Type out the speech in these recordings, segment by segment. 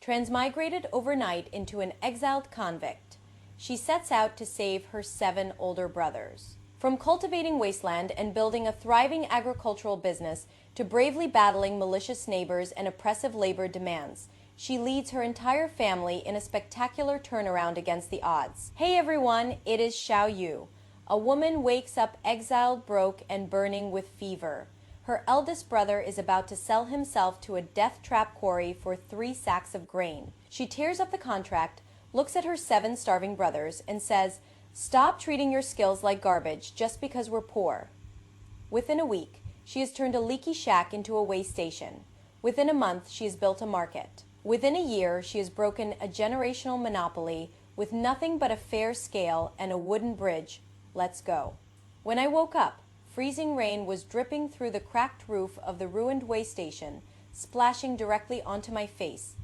transmigrated overnight into an exiled convict. She sets out to save her 7 older brothers. From cultivating wasteland and building a thriving agricultural business to bravely battling malicious neighbors and oppressive labor demands, she leads her entire family in a spectacular turnaround against the odds. Hey everyone, it is Xiao Yu. A woman wakes up exiled, broke, and burning with fever. Her eldest brother is about to sell himself to a death trap quarry for 3 sacks of grain. She tears up the contract, looks at her 7 starving brothers, and says, "Stop treating your skills like garbage just because we're poor." Within a week, she has turned a leaky shack into a way station. Within a month, she has built a market. Within a year, she has broken a generational monopoly with nothing but a fair scale and a wooden bridge. Let's go. When I woke up, freezing rain was dripping through the cracked roof of the ruined way station, splashing directly onto my face.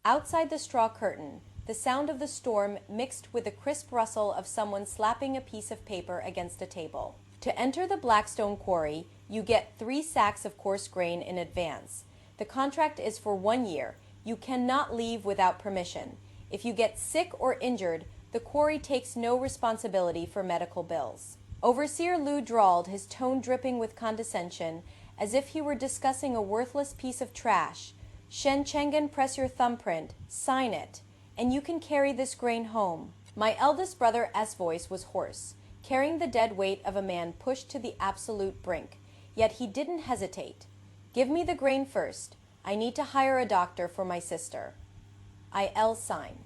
Outside the straw curtain, the sound of the storm mixed with the crisp rustle of someone slapping a piece of paper against a table. To enter the Blackstone quarry, you get 3 sacks of coarse grain in advance. The contract is for 1 year. You cannot leave without permission. If you get sick or injured, the quarry takes no responsibility for medical bills. Overseer Lu drawled, his tone dripping with condescension, as if he were discussing a worthless piece of trash. "Shen Chengen, press your thumbprint, sign it, and you can carry this grain home." My eldest brother's voice was hoarse, carrying the dead weight of a man pushed to the absolute brink. Yet he didn't hesitate. "Give me the grain first. I need to hire a doctor for my sister." I'll sign.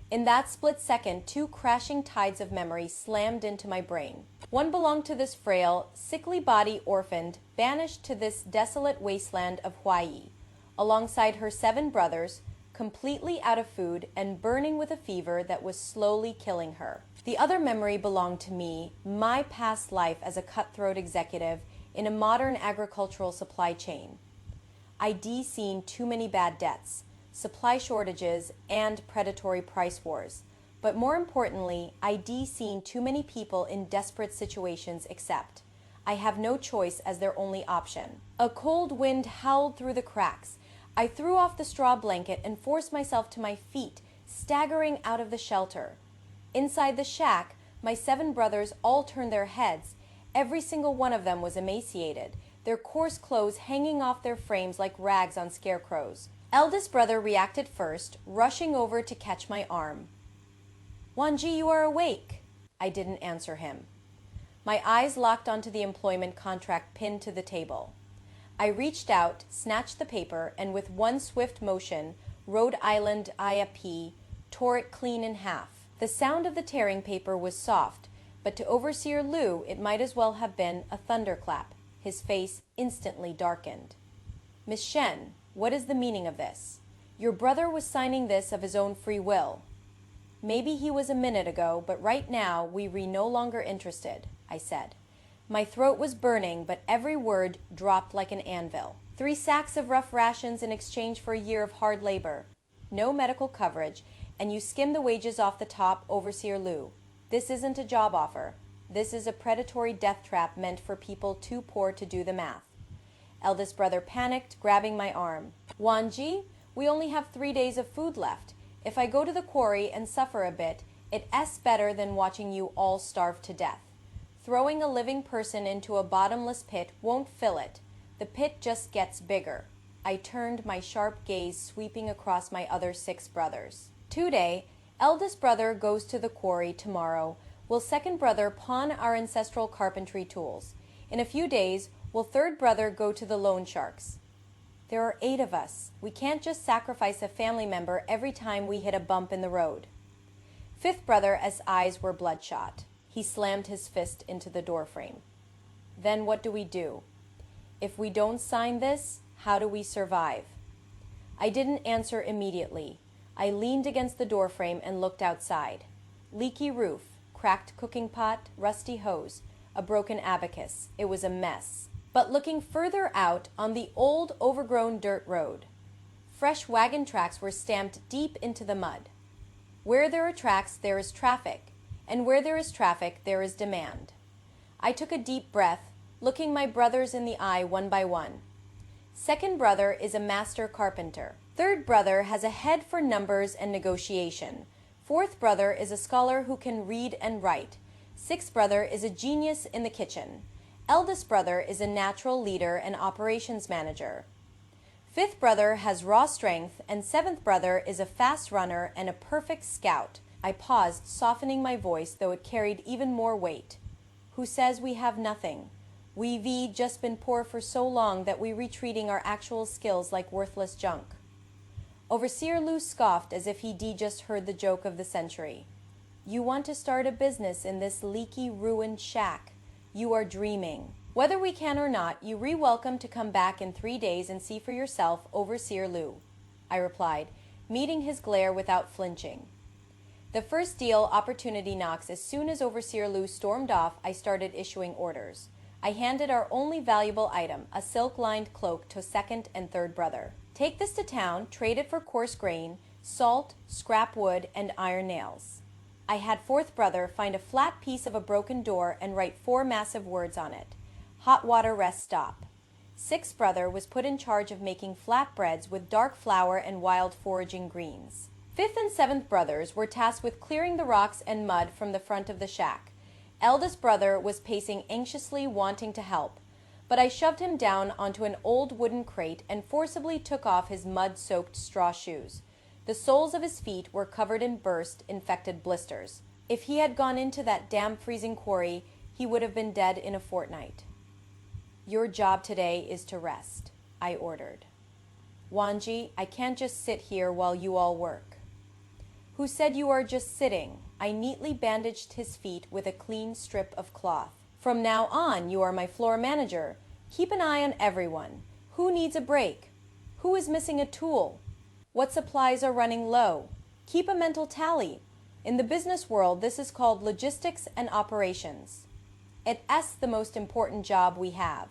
In that split second, 2 crashing tides of memory slammed into my brain. One belonged to this frail, sickly body orphaned, banished to this desolate wasteland of Hawaii, alongside her 7 brothers, completely out of food and burning with a fever that was slowly killing her. The other memory belonged to me, my past life as a cutthroat executive in a modern agricultural supply chain. I'd seen too many bad debts, supply shortages, and predatory price wars. But more importantly, I'd seen too many people in desperate situations accept I have no choice as their only option. A cold wind howled through the cracks. I threw off the straw blanket and forced myself to my feet, staggering out of the shelter. Inside the shack, my 7 brothers all turned their heads. Every single one of them was emaciated, their coarse clothes hanging off their frames like rags on scarecrows. Eldest brother reacted first, rushing over to catch my arm. "Wanji, you are awake." I didn't answer him. My eyes locked onto the employment contract pinned to the table. I reached out, snatched the paper, and with one swift motion, Rhode Island IAP, tore it clean in half. The sound of the tearing paper was soft, but to Overseer Lu it might as well have been a thunderclap. His face instantly darkened. "Miss Shen, what is the meaning of this? Your brother was signing this of his own free will." "Maybe he was a minute ago, but right now we're no longer interested," I said. My throat was burning, but every word dropped like an anvil. 3 sacks of rough rations in exchange for a year of hard labor. No medical coverage, and you skim the wages off the top, Overseer Lu. This isn't a job offer. This is a predatory death trap meant for people too poor to do the math. Eldest brother panicked, grabbing my arm. "Wanji, we only have 3 days of food left. If I go to the quarry and suffer a bit, it's better than watching you all starve to death. Throwing a living person into a bottomless pit won't fill it. The pit just gets bigger." I turned, my sharp gaze sweeping across my other 6 brothers. "Today, eldest brother goes to the quarry. Tomorrow, will 2nd brother pawn our ancestral carpentry tools. In a few days, will 3rd brother go to the loan sharks. There are 8 of us. We can't just sacrifice a family member every time we hit a bump in the road." 5th brother's eyes were bloodshot. He slammed his fist into the doorframe. "Then what do we do? If we don't sign this, how do we survive?" I didn't answer immediately. I leaned against the doorframe and looked outside. Leaky roof, cracked cooking pot, rusty hose, a broken abacus. It was a mess. But looking further out on the old, overgrown dirt road, fresh wagon tracks were stamped deep into the mud. Where there are tracks, there is traffic, and where there is traffic, there is demand. I took a deep breath, looking my brothers in the eye one by one. 2nd brother is a master carpenter. Third brother has a head for numbers and negotiation. Fourth brother is a scholar who can read and write. Sixth brother is a genius in the kitchen. Eldest brother is a natural leader and operations manager. Fifth brother has raw strength, and seventh brother is a fast runner and a perfect scout. I paused, softening my voice, though it carried even more weight. Who says we have nothing? We've just been poor for so long that we're treating our actual skills like worthless junk. Overseer Lou scoffed as if he'd just heard the joke of the century. You want to start a business in this leaky, ruined shack. You are dreaming. Whether we can or not, you're welcome to come back in 3 days and see for yourself, Overseer Lou, I replied, meeting his glare without flinching. The first deal opportunity knocks. As soon as Overseer Lou stormed off, I started issuing orders. I handed our only valuable item, a silk-lined cloak, to second and third brother. Take this to town, trade it for coarse grain, salt, scrap wood, and iron nails. I had fourth brother find a flat piece of a broken door and write 4 massive words on it. Hot water rest stop. Sixth brother was put in charge of making flatbreads with dark flour and wild foraging greens. Fifth and seventh brothers were tasked with clearing the rocks and mud from the front of the shack. Eldest brother was pacing anxiously, wanting to help, but I shoved him down onto an old wooden crate and forcibly took off his mud-soaked straw shoes. The soles of his feet were covered in burst, infected blisters. If he had gone into that damn freezing quarry, he would have been dead in a fortnight. Your job today is to rest, I ordered. Wanji, I can't just sit here while you all work. Who said you are just sitting? I neatly bandaged his feet with a clean strip of cloth. From now on, you are my floor manager. Keep an eye on everyone. Who needs a break? Who is missing a tool? What supplies are running low? Keep a mental tally. In the business world, this is called logistics and operations. It's the most important job we have.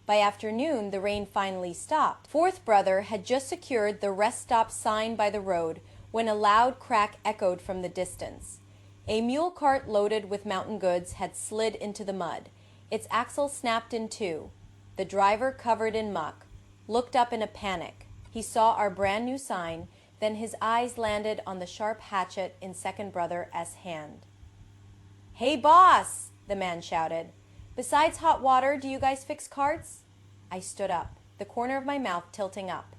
By afternoon, the rain finally stopped. Fourth brother had just secured the rest stop sign by the road when a loud crack echoed from the distance. A mule cart loaded with mountain goods had slid into the mud. Its axle snapped in two. The driver, covered in muck, looked up in a panic. He saw our brand new sign, then his eyes landed on the sharp hatchet in second brother's hand. Hey boss, the man shouted. Besides hot water, do you guys fix carts? I stood up, the corner of my mouth tilting up.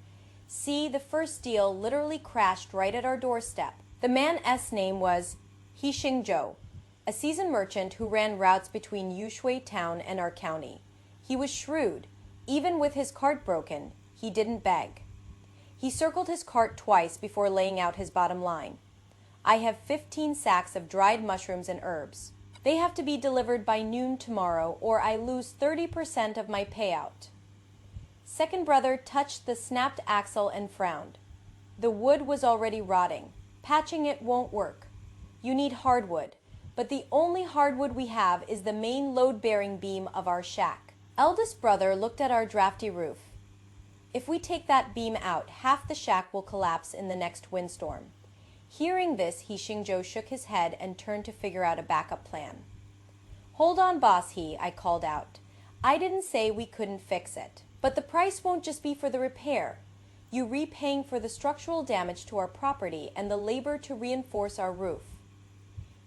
See, the first deal literally crashed right at our doorstep. The man's name was Zhou, a seasoned merchant who ran routes between Yushui town and our county. He was shrewd. Even with his cart broken, he didn't beg. He circled his cart twice before laying out his bottom line. I have 15 sacks of dried mushrooms and herbs. They have to be delivered by noon tomorrow, or I lose 30% of my payout. Second brother touched the snapped axle and frowned. The wood was already rotting. Patching it won't work. You need hardwood, but the only hardwood we have is the main load-bearing beam of our shack. Eldest brother looked at our drafty roof. If we take that beam out, half the shack will collapse in the next windstorm. Hearing this, Zhou shook his head and turned to figure out a backup plan. Hold on, boss, I called out. I didn't say we couldn't fix it. But the price won't just be for the repair. You repaying for the structural damage to our property and the labor to reinforce our roof.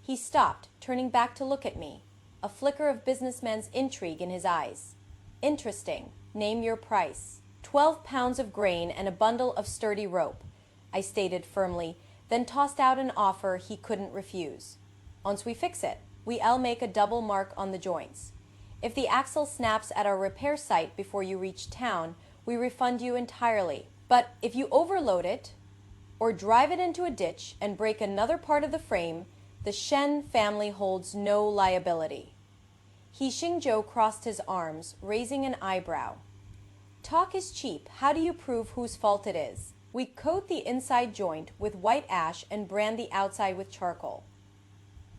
He stopped, turning back to look at me, a flicker of businessman's intrigue in his eyes. Interesting. Name your price. 12 pounds of grain and a bundle of sturdy rope, I stated firmly, then tossed out an offer he couldn't refuse. Once we fix it, we'll make a double mark on the joints. If the axle snaps at our repair site before you reach town, we refund you entirely. But if you overload it, or drive it into a ditch and break another part of the frame, the Shen family holds no liability. Zhou crossed his arms, raising an eyebrow. Talk is cheap. How do you prove whose fault it is? We coat the inside joint with white ash and brand the outside with charcoal.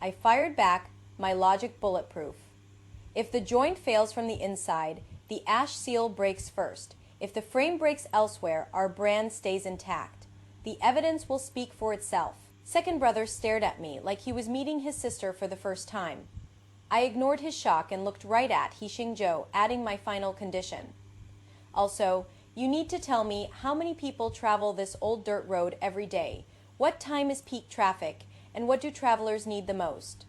I fired back, my logic bulletproof. If the joint fails from the inside, the ash seal breaks first. If the frame breaks elsewhere, our brand stays intact. The evidence will speak for itself. Second brother stared at me like he was meeting his sister for the first time. I ignored his shock and looked right at Zhou, adding my final condition. Also, You need to tell me how many people travel this old dirt road every day, what time is peak traffic, and what do travelers need the most?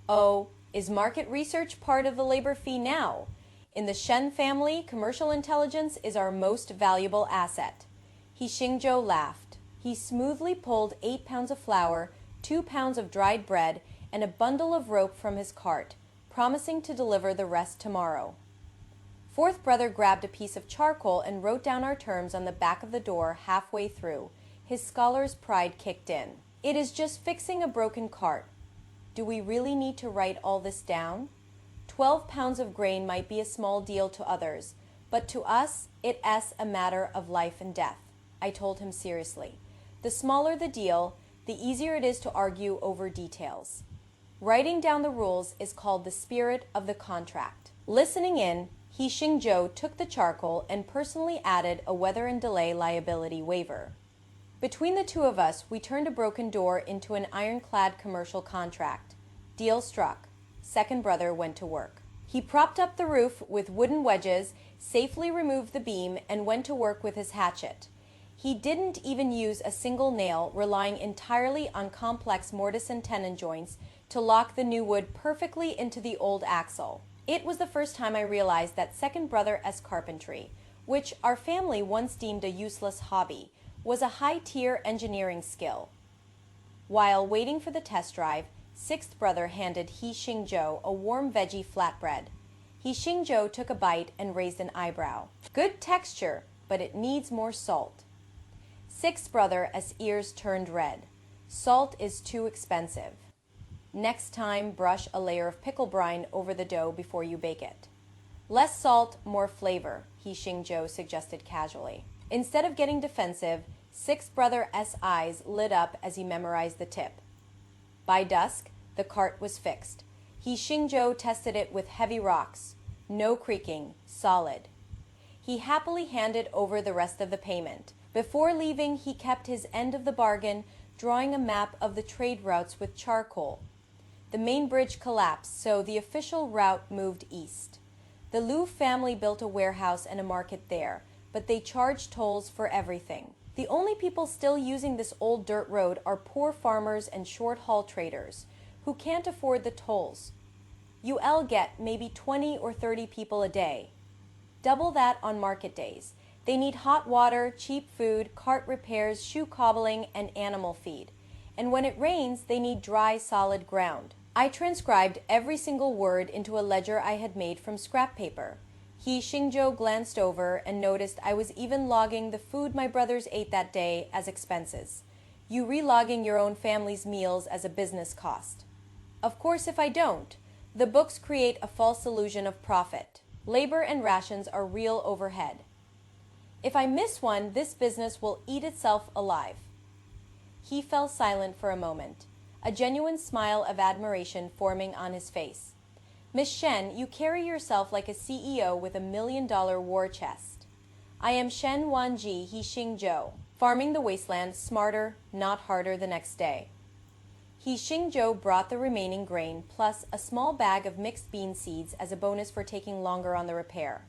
Oh, is market research part of the labor fee now? In the Shen family, commercial intelligence is our most valuable asset. He Xingzhou laughed. He smoothly pulled 8 pounds of flour, 2 pounds of dried bread, and a bundle of rope from his cart, promising to deliver the rest tomorrow. Fourth brother grabbed a piece of charcoal and wrote down our terms on the back of the door halfway through. His scholar's pride kicked in. It is just fixing a broken cart. Do we really need to write all this down? 12 pounds of grain might be a small deal to others, but to us, it's a matter of life and death, I told him seriously. The smaller the deal, the easier it is to argue over details. Writing down the rules is called the spirit of the contract. Listening in, He Xingzhou took the charcoal and personally added a weather and delay liability waiver. Between the two of us, we turned a broken door into an ironclad commercial contract. Deal struck. Second brother went to work. He propped up the roof with wooden wedges, safely removed the beam, and went to work with his hatchet. He didn't even use a single nail, relying entirely on complex mortise and tenon joints to lock the new wood perfectly into the old axle. It was the first time I realized that second brother's carpentry, which our family once deemed a useless hobby, was a high-tier engineering skill. While waiting for the test drive, sixth brother handed He Xingzhou a warm veggie flatbread. He Xingzhou took a bite and raised an eyebrow. Good texture, but it needs more salt. Sixth brother's ears turned red. Salt is too expensive. Next time, brush a layer of pickle brine over the dough before you bake it. Less salt, more flavor, He Xingzhou suggested casually. Instead of getting defensive, sixth brother's eyes lit up as he memorized the tip. By dusk, the cart was fixed. He Xingzhou tested it with heavy rocks. No creaking, solid. He happily handed over the rest of the payment. Before leaving, he kept his end of the bargain, drawing a map of the trade routes with charcoal. The main bridge collapsed, so the official route moved east. The Liu family built a warehouse and a market there, but they charged tolls for everything. The only people still using this old dirt road are poor farmers and short-haul traders, who can't afford the tolls. You'll get maybe 20 or 30 people a day. Double that on market days. They need hot water, cheap food, cart repairs, shoe cobbling, and animal feed. And when it rains, they need dry, solid ground. I transcribed every single word into a ledger I had made from scrap paper. He Xingzhou glanced over and noticed I was even logging the food my brothers ate that day as expenses. You relogging your own family's meals as a business cost. Of course, if I don't, the books create a false illusion of profit. Labor and rations are real overhead. If I miss one, this business will eat itself alive. He fell silent for a moment, a genuine smile of admiration forming on his face. Miss Shen, you carry yourself like a CEO with $1 million war chest. I am Shen Wanji He Xingzhou, farming the wasteland smarter, not harder the next day. He Xingzhou brought the remaining grain plus a small bag of mixed bean seeds as a bonus for taking longer on the repair.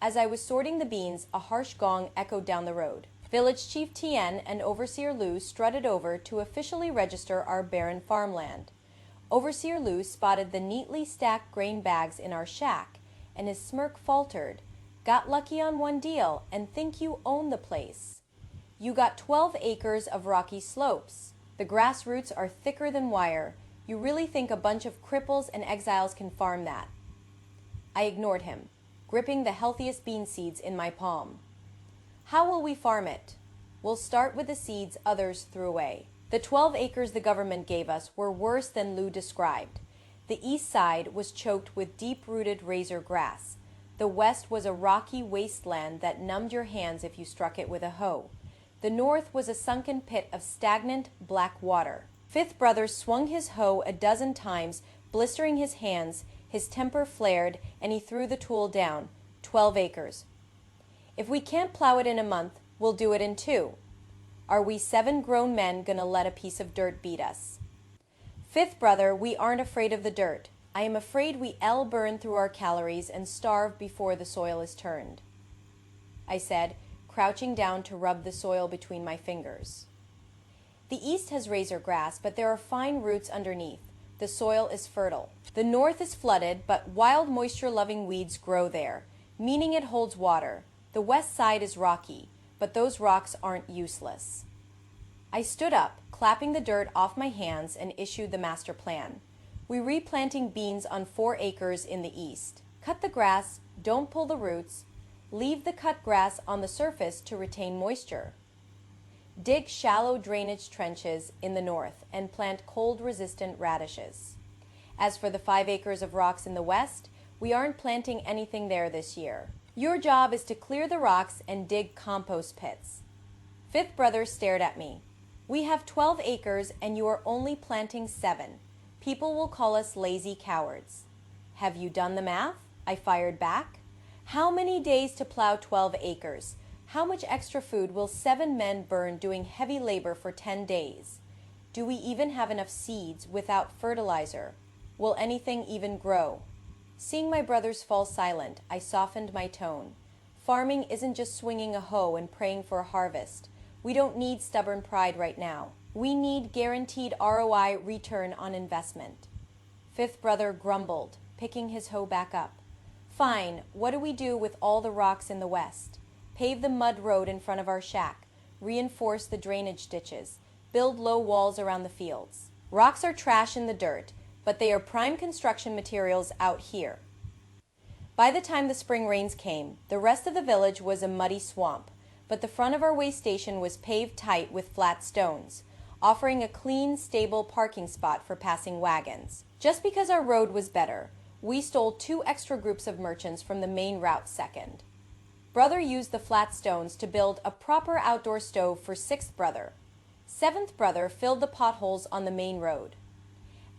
As I was sorting the beans, a harsh gong echoed down the road. Village Chief Tian and Overseer Lu strutted over to officially register our barren farmland. Overseer Lu spotted the neatly stacked grain bags in our shack, and his smirk faltered. Got lucky on one deal and think you own the place. You got 12 acres of rocky slopes. The grass roots are thicker than wire. You really think a bunch of cripples and exiles can farm that? I ignored him, gripping the healthiest bean seeds in my palm. How will we farm it? We'll start with the seeds others threw away. The 12 acres the government gave us were worse than Lu described. The east side was choked with deep-rooted razor grass. The west was a rocky wasteland that numbed your hands if you struck it with a hoe. The north was a sunken pit of stagnant black water. Fifth brother swung his hoe a dozen times, blistering his hands. His temper flared, and he threw the tool down. 12 acres. If we can't plow it in a month, we'll do it in 2. Are we 7 grown men gonna let a piece of dirt beat us? Fifth brother, we aren't afraid of the dirt. I am afraid we'll burn through our calories and starve before the soil is turned. I said, crouching down to rub the soil between my fingers. The east has razor grass, but there are fine roots underneath. The soil is fertile. The north is flooded, but wild moisture-loving weeds grow there, meaning it holds water. The west side is rocky, but those rocks aren't useless. I stood up, clapping the dirt off my hands, and issued the master plan. We're replanting beans on 4 acres in the east. Cut the grass, don't pull the roots. Leave the cut grass on the surface to retain moisture. Dig shallow drainage trenches in the north and plant cold-resistant radishes. As for the 5 acres of rocks in the west, we aren't planting anything there this year. Your job is to clear the rocks and dig compost pits. Fifth brother stared at me. We have 12 acres and you are only planting 7. People will call us lazy cowards. Have you done the math? I fired back. How many days to plow 12 acres? How much extra food will 7 men burn doing heavy labor for 10 days? Do we even have enough seeds without fertilizer? Will anything even grow? Seeing my brothers fall silent, I softened my tone. Farming isn't just swinging a hoe and praying for a harvest. We don't need stubborn pride right now. We need guaranteed ROI, return on investment. Fifth brother grumbled, picking his hoe back up. Fine, what do we do with all the rocks in the west? Pave the mud road in front of our shack, reinforce the drainage ditches, build low walls around the fields. Rocks are trash in the dirt, but they are prime construction materials out here. By the time the spring rains came, the rest of the village was a muddy swamp, but the front of our way station was paved tight with flat stones, offering a clean, stable parking spot for passing wagons. Just because our road was better, we stole 2 extra groups of merchants from the main route second. Brother used the flat stones to build a proper outdoor stove for 6th brother. 7th brother filled the potholes on the main road.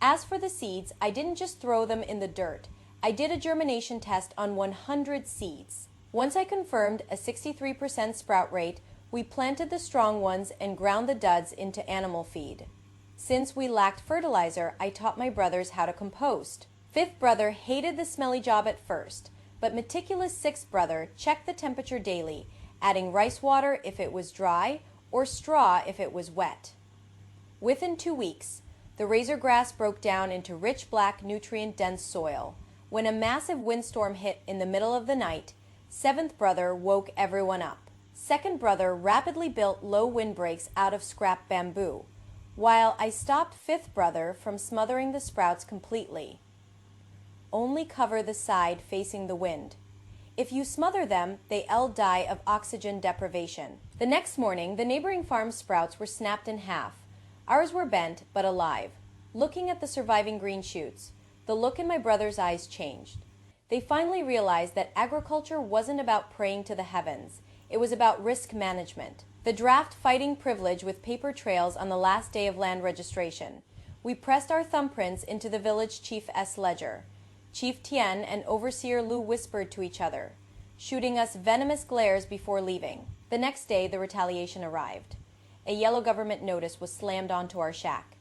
As for the seeds, I didn't just throw them in the dirt. I did a germination test on 100 seeds. Once I confirmed a 63% sprout rate, we planted the strong ones and ground the duds into animal feed. Since we lacked fertilizer, I taught my brothers how to compost. 5th brother hated the smelly job at first, but meticulous 6th brother checked the temperature daily, adding rice water if it was dry or straw if it was wet. Within 2 weeks, the razor grass broke down into rich black nutrient-dense soil. When a massive windstorm hit in the middle of the night, 7th brother woke everyone up. 2nd brother rapidly built low windbreaks out of scrap bamboo, while I stopped 5th brother from smothering the sprouts completely. Only cover the side facing the wind. If you smother them, they'll die of oxygen deprivation. The next morning, the neighboring farm's sprouts were snapped in half. Ours were bent, but alive. Looking at the surviving green shoots, the look in my brother's eyes changed. They finally realized that agriculture wasn't about praying to the heavens. It was about risk management. The draft fighting privilege with paper trails on the last day of land registration. We pressed our thumbprints into the village chief's ledger. Chief Tien and Overseer Lu whispered to each other, shooting us venomous glares before leaving. The next day, the retaliation arrived. A yellow government notice was slammed onto our shack.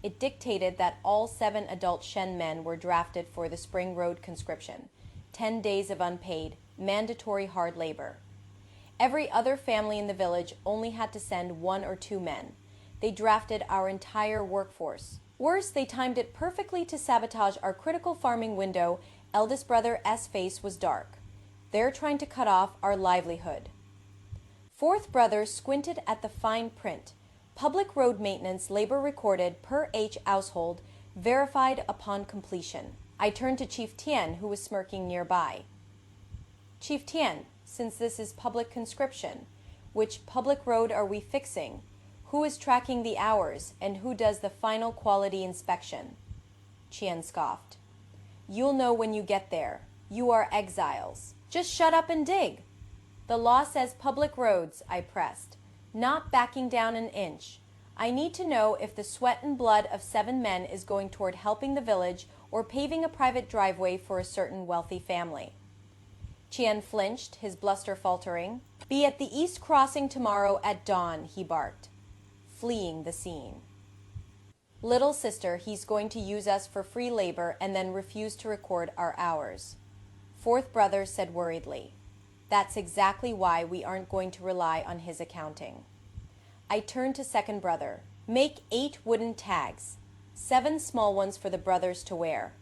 It dictated that all 7 adult Shen men were drafted for the Spring Road conscription, 10 days of unpaid, mandatory hard labor. Every other family in the village only had to send 1 or 2 men. They drafted our entire workforce. Worse, they timed it perfectly to sabotage our critical farming window. Eldest brother S. face was dark. They're trying to cut off our livelihood. 4th brother squinted at the fine print. Public road maintenance labor recorded per H household, verified upon completion. I turned to Chief Tien, who was smirking nearby. Chief Tien, since this is public conscription, which public road are we fixing? Who is tracking the hours, and who does the final quality inspection? Chien scoffed. You'll know when you get there. You are exiles. Just shut up and dig. The law says public roads, I pressed, not backing down an inch. I need to know if the sweat and blood of 7 men is going toward helping the village or paving a private driveway for a certain wealthy family. Chien flinched, his bluster faltering. Be at the east crossing tomorrow at dawn, he barked, fleeing the scene. Little sister, he's going to use us for free labor and then refuse to record our hours. 4th brother said worriedly. That's exactly why we aren't going to rely on his accounting. I turned to second brother. Make 8 wooden tags, 7 small ones for the brothers to wear,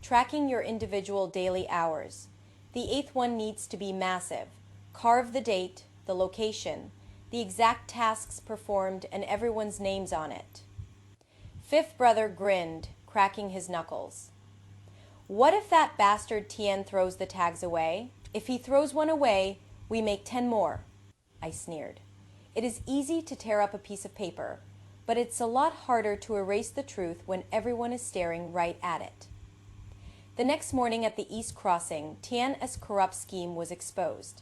tracking your individual daily hours. The 8th one needs to be massive. Carve the date, the location, the exact tasks performed, and everyone's names on it. Fifth brother grinned, cracking his knuckles. What if that bastard Tien throws the tags away? If he throws one away, we make 10 more, I sneered. It is easy to tear up a piece of paper, but it's a lot harder to erase the truth when everyone is staring right at it. The next morning at the East Crossing, Tien's corrupt scheme was exposed.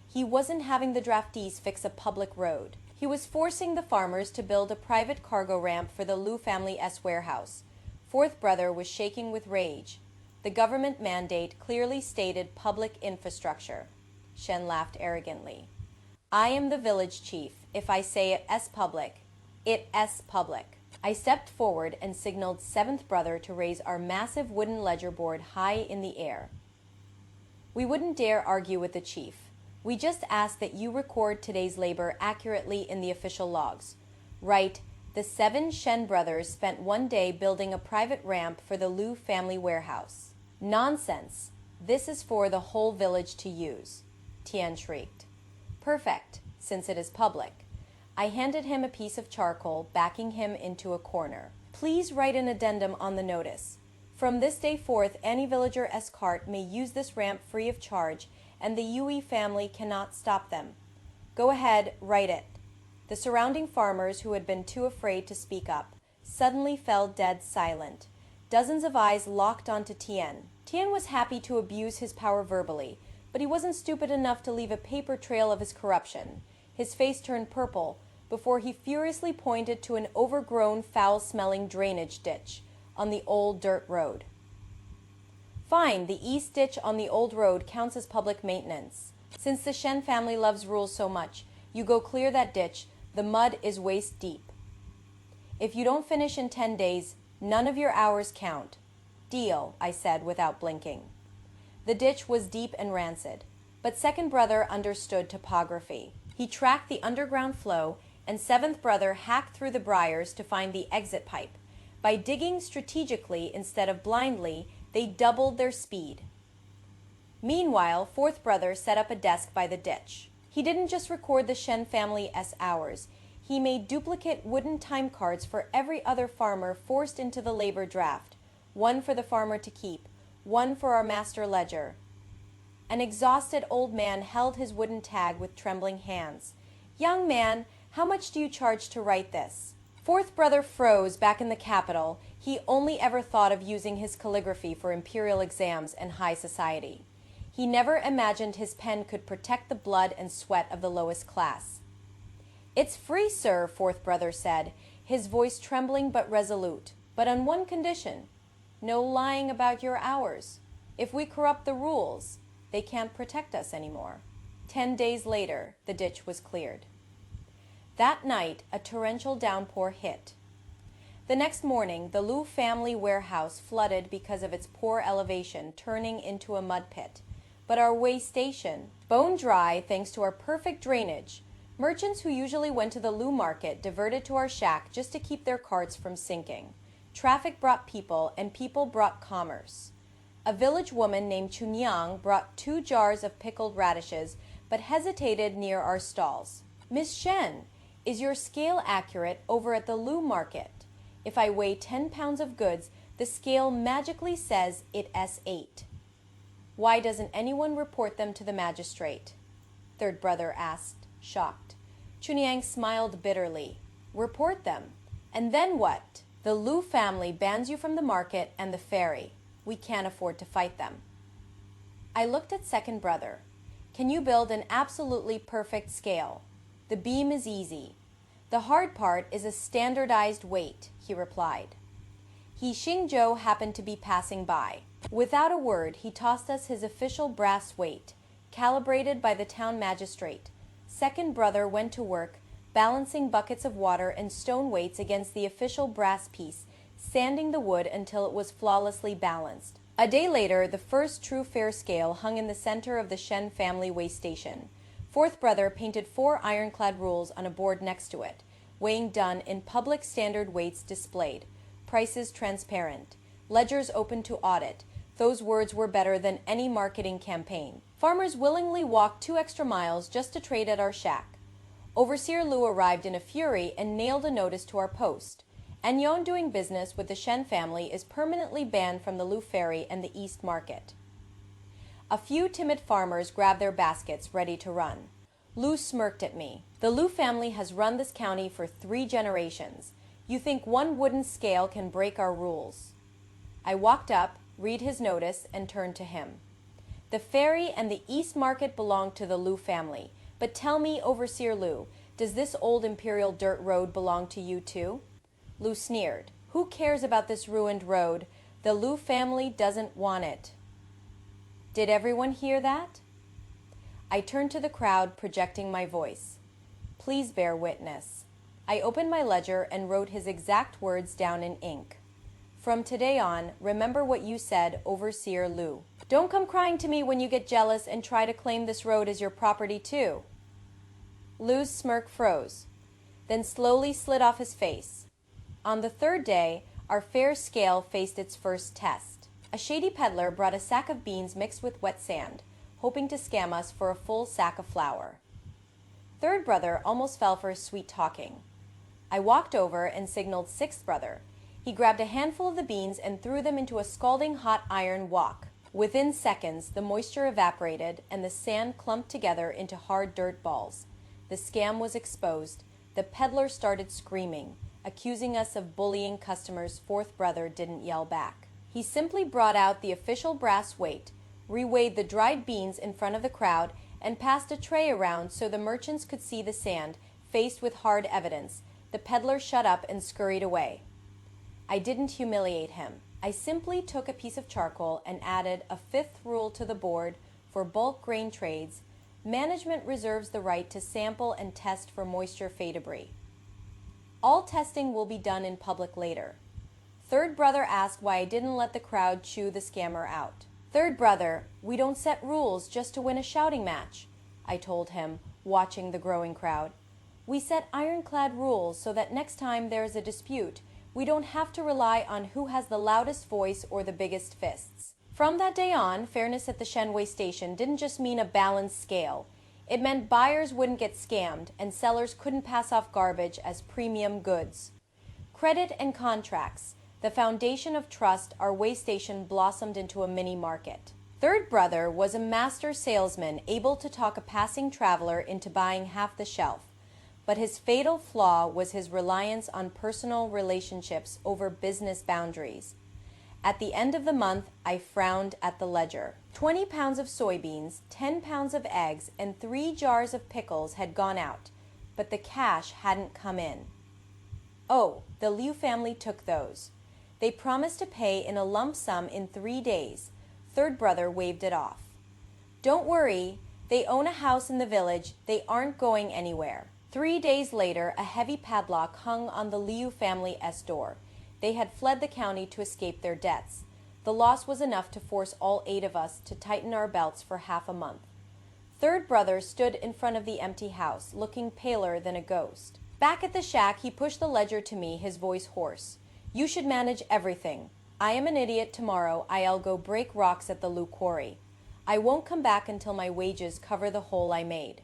He wasn't having the draftees fix a public road. He was forcing the farmers to build a private cargo ramp for the Liu family's warehouse. Fourth brother was shaking with rage. The government mandate clearly stated public infrastructure. Shen laughed arrogantly. I am the village chief. If I say it es public, it es public. I stepped forward and signaled seventh brother to raise our massive wooden ledger board high in the air. We wouldn't dare argue with the chief. We just asked that you record today's labor accurately in the official logs. Write, the 7 Shen brothers spent one day building a private ramp for the Liu family warehouse. Nonsense. This is for the whole village to use, Tian shrieked. Perfect, since it is public. I handed him a piece of charcoal, backing him into a corner. Please write an addendum on the notice. From this day forth, any villager escort may use this ramp free of charge, and the Yui family cannot stop them. Go ahead, write it. The surrounding farmers, who had been too afraid to speak up, suddenly fell dead silent. Dozens of eyes locked onto Tien. Tien was happy to abuse his power verbally, but he wasn't stupid enough to leave a paper trail of his corruption. His face turned purple before he furiously pointed to an overgrown, foul-smelling drainage ditch on the old dirt road. Fine, the east ditch on the old road counts as public maintenance. Since the Shen family loves rules so much, you go clear that ditch. The mud is waist deep. If you don't finish in 10 days, none of your hours count. Deal, I said without blinking. The ditch was deep and rancid, but second brother understood topography. He tracked the underground flow, and seventh brother hacked through the briars to find the exit pipe. By digging strategically instead of blindly, they doubled their speed. Meanwhile, fourth brother set up a desk by the ditch. He didn't just record the Shen family's hours. He made duplicate wooden time cards for every other farmer forced into the labor draft. One for the farmer to keep, one for our master ledger. An exhausted old man held his wooden tag with trembling hands. Young man, how much do you charge to write this? Fourth brother froze back in the capital. He only ever thought of using his calligraphy for imperial exams and high society. He never imagined his pen could protect the blood and sweat of the lowest class. It's free, sir, fourth brother said, his voice trembling but resolute, but on one condition. No lying about your hours. If we corrupt the rules, they can't protect us anymore. 10 days later, the ditch was cleared. That night, a torrential downpour hit. The next morning, the Liu family warehouse flooded because of its poor elevation, turning into a mud pit. But our way station, bone dry thanks to our perfect drainage. Merchants who usually went to the Liu market diverted to our shack just to keep their carts from sinking. Traffic brought people, and people brought commerce. A village woman named Chunyang brought 2 jars of pickled radishes, but hesitated near our stalls. Miss Shen, is your scale accurate over at the Liu market? If I weigh 10 pounds of goods, the scale magically says it S8. Why doesn't anyone report them to the magistrate? Third brother asked, shocked. Chunyang smiled bitterly. Report them. And then what? The Liu family bans you from the market and the ferry. We can't afford to fight them. I looked at second brother. Can you build an absolutely perfect scale? The beam is easy. The hard part is a standardized weight, he replied. He Xingzhou happened to be passing by. Without a word, he tossed us his official brass weight, calibrated by the town magistrate. Second brother went to work, balancing buckets of water and stone weights against the official brass piece, sanding the wood until it was flawlessly balanced. A day later, the first true fair scale hung in the center of the Shen family weigh station. Fourth brother painted 4 ironclad rules on a board next to it. Weighing done in public, standard weights displayed. Prices transparent. Ledgers open to audit. Those words were better than any marketing campaign. Farmers willingly walked 2 extra miles just to trade at our shack. Overseer Lu arrived in a fury and nailed a notice to our post. Anyon doing business with the Shen family is permanently banned from the Lu Ferry and the East Market. A few timid farmers grabbed their baskets, ready to run. Lu smirked at me. The Lu family has run this county for 3 generations. You think one wooden scale can break our rules? I walked up, read his notice, and turned to him. The ferry and the East Market belong to the Lu family. But tell me, Overseer Lu, does this old imperial dirt road belong to you too? Lu sneered. Who cares about this ruined road? The Lu family doesn't want it. Did everyone hear that? I turned to the crowd, projecting my voice. Please bear witness. I opened my ledger and wrote his exact words down in ink. From today on, remember what you said, Overseer Lu. Don't come crying to me when you get jealous and try to claim this road as your property too. Lu's smirk froze, then slowly slid off his face. On the 3rd day, our fair scale faced its first test. A shady peddler brought a sack of beans mixed with wet sand, hoping to scam us for a full sack of flour. Third brother almost fell for his sweet talking. I walked over and signaled 6th brother. He grabbed a handful of the beans and threw them into a scalding hot iron wok. Within seconds, the moisture evaporated and the sand clumped together into hard dirt balls. The scam was exposed. The peddler started screaming, accusing us of bullying customers. 4th brother didn't yell back. He simply brought out the official brass weight, reweighed the dried beans in front of the crowd, and passed a tray around so the merchants could see the sand. Faced with hard evidence, the peddler shut up and scurried away. I didn't humiliate him. I simply took a piece of charcoal and added a 5th rule to the board for bulk grain trades. Management reserves the right to sample and test for moisture fade debris. All testing will be done in public later. 3rd brother asked why I didn't let the crowd chew the scammer out. 3rd brother, we don't set rules just to win a shouting match, I told him, watching the growing crowd. We set ironclad rules so that next time there is a dispute, we don't have to rely on who has the loudest voice or the biggest fists. From that day on, fairness at the Shenwei station didn't just mean a balanced scale. It meant buyers wouldn't get scammed and sellers couldn't pass off garbage as premium goods. Credit and contracts, the foundation of trust, our way station blossomed into a mini market. 3rd brother was a master salesman, able to talk a passing traveler into buying half the shelf. But his fatal flaw was his reliance on personal relationships over business boundaries. At the end of the month, I frowned at the ledger. 20 pounds of soybeans, 10 pounds of eggs, and 3 jars of pickles had gone out, but the cash hadn't come in. Oh, the Liu family took those. They promised to pay in a lump sum in 3 days. 3rd brother waved it off. Don't worry, they own a house in the village. They aren't going anywhere. 3 days later, a heavy padlock hung on the Liu family's door. They had fled the county to escape their debts. The loss was enough to force all 8 of us to tighten our belts for half a month. 3rd brother stood in front of the empty house, looking paler than a ghost. Back at the shack, he pushed the ledger to me, his voice hoarse. You should manage everything. I am an idiot. Tomorrow I'll go break rocks at the Lu quarry. I won't come back until my wages cover the hole I made.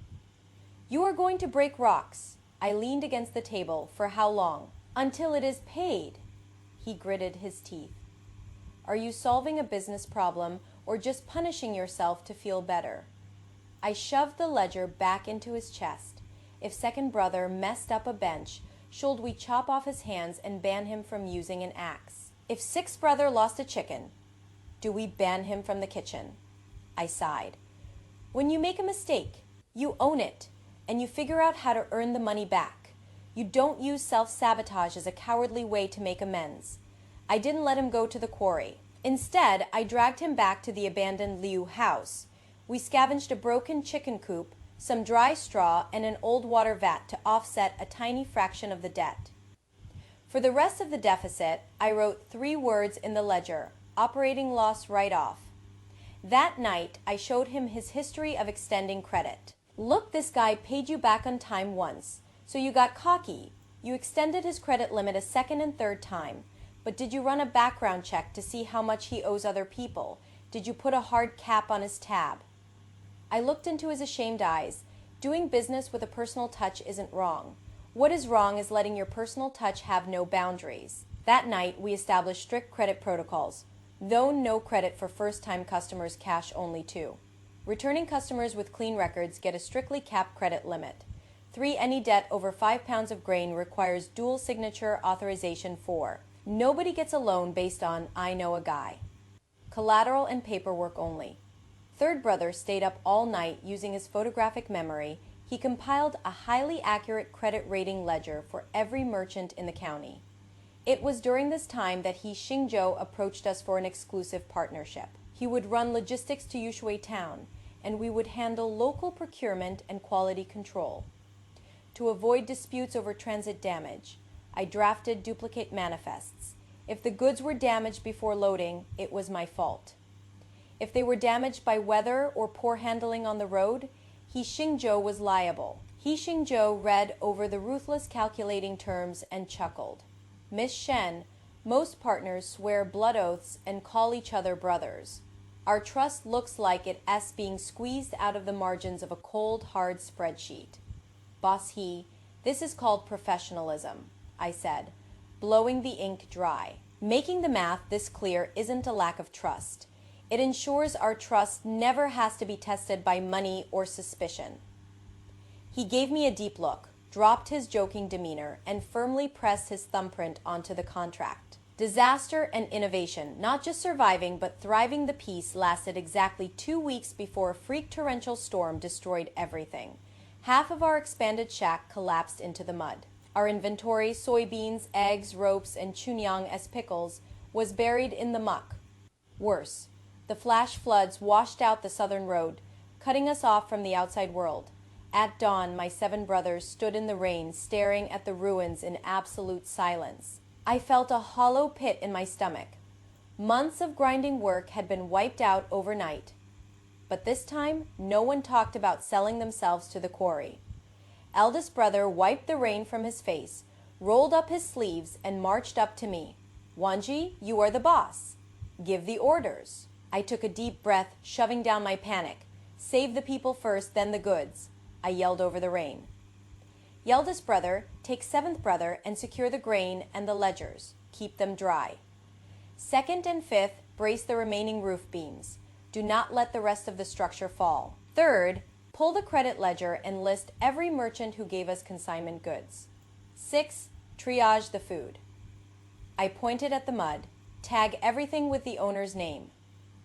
You are going to break rocks. I leaned against the table. For how long? Until it is paid. He gritted his teeth. Are you solving a business problem or just punishing yourself to feel better? I shoved the ledger back into his chest. If 2nd brother messed up a bench, should we chop off his hands and ban him from using an axe? If 6th brother lost a chicken, do we ban him from the kitchen? I sighed. When you make a mistake, you own it, and you figure out how to earn the money back. You don't use self-sabotage as a cowardly way to make amends. I didn't let him go to the quarry. Instead, I dragged him back to the abandoned Liu house. We scavenged a broken chicken coop, some dry straw, and an old water vat to offset a tiny fraction of the debt. For the rest of the deficit, I wrote 3 words in the ledger: operating loss write-off. That night, I showed him his history of extending credit. Look, this guy paid you back on time once, so you got cocky. You extended his credit limit a second and third time. But did you run a background check to see how much he owes other people? Did you put a hard cap on his tab? I looked into his ashamed eyes. Doing business with a personal touch isn't wrong. What is wrong is letting your personal touch have no boundaries. That night, we established strict credit protocols, though no credit for first-time customers, cash only too. Returning customers with clean records get a strictly capped credit limit. 3. Any debt over 5 pounds of grain requires dual signature authorization. 4. Nobody gets a loan based on "I know a guy." Collateral and paperwork only. Third brother stayed up all night using his photographic memory. He compiled a highly accurate credit rating ledger for every merchant in the county. It was during this time that Xingzhou approached us for an exclusive partnership. He would run logistics to Yushui town, and we would handle local procurement and quality control. To avoid disputes over transit damage, I drafted duplicate manifests. If the goods were damaged before loading, it was my fault. If they were damaged by weather or poor handling on the road, Xingzhou was liable. Xingzhou read over the ruthless calculating terms and chuckled. Miss Shen, most partners swear blood oaths and call each other brothers. Our trust looks like it's being squeezed out of the margins of a cold, hard spreadsheet. Boss He, this is called professionalism, I said, blowing the ink dry. Making the math this clear isn't a lack of trust. It ensures our trust never has to be tested by money or suspicion. He gave me a deep look, dropped his joking demeanor, and firmly pressed his thumbprint onto the contract. Disaster and innovation, not just surviving but thriving. The peace lasted exactly 2 weeks before a freak torrential storm destroyed everything. Half of our expanded shack collapsed into the mud. Our inventory, soybeans, eggs, ropes, and chunyang as pickles, was buried in the muck. Worse, the flash floods washed out the southern road, cutting us off from the outside world. At dawn, my 7 brothers stood in the rain, staring at the ruins in absolute silence. I felt a hollow pit in my stomach. Months of grinding work had been wiped out overnight. But this time, no one talked about selling themselves to the quarry. Eldest brother wiped the rain from his face, rolled up his sleeves, and marched up to me. "Wanji, you are the boss. Give the orders." I took a deep breath, shoving down my panic. "Save the people first, then the goods," I yelled over the rain. Eldest brother, take 7th brother and secure the grain and the ledgers. Keep them dry. 2nd and 5th, brace the remaining roof beams. Do not let the rest of the structure fall. 3rd, pull the credit ledger and list every merchant who gave us consignment goods. 6th, triage the food. I pointed at the mud. Tag everything with the owner's name.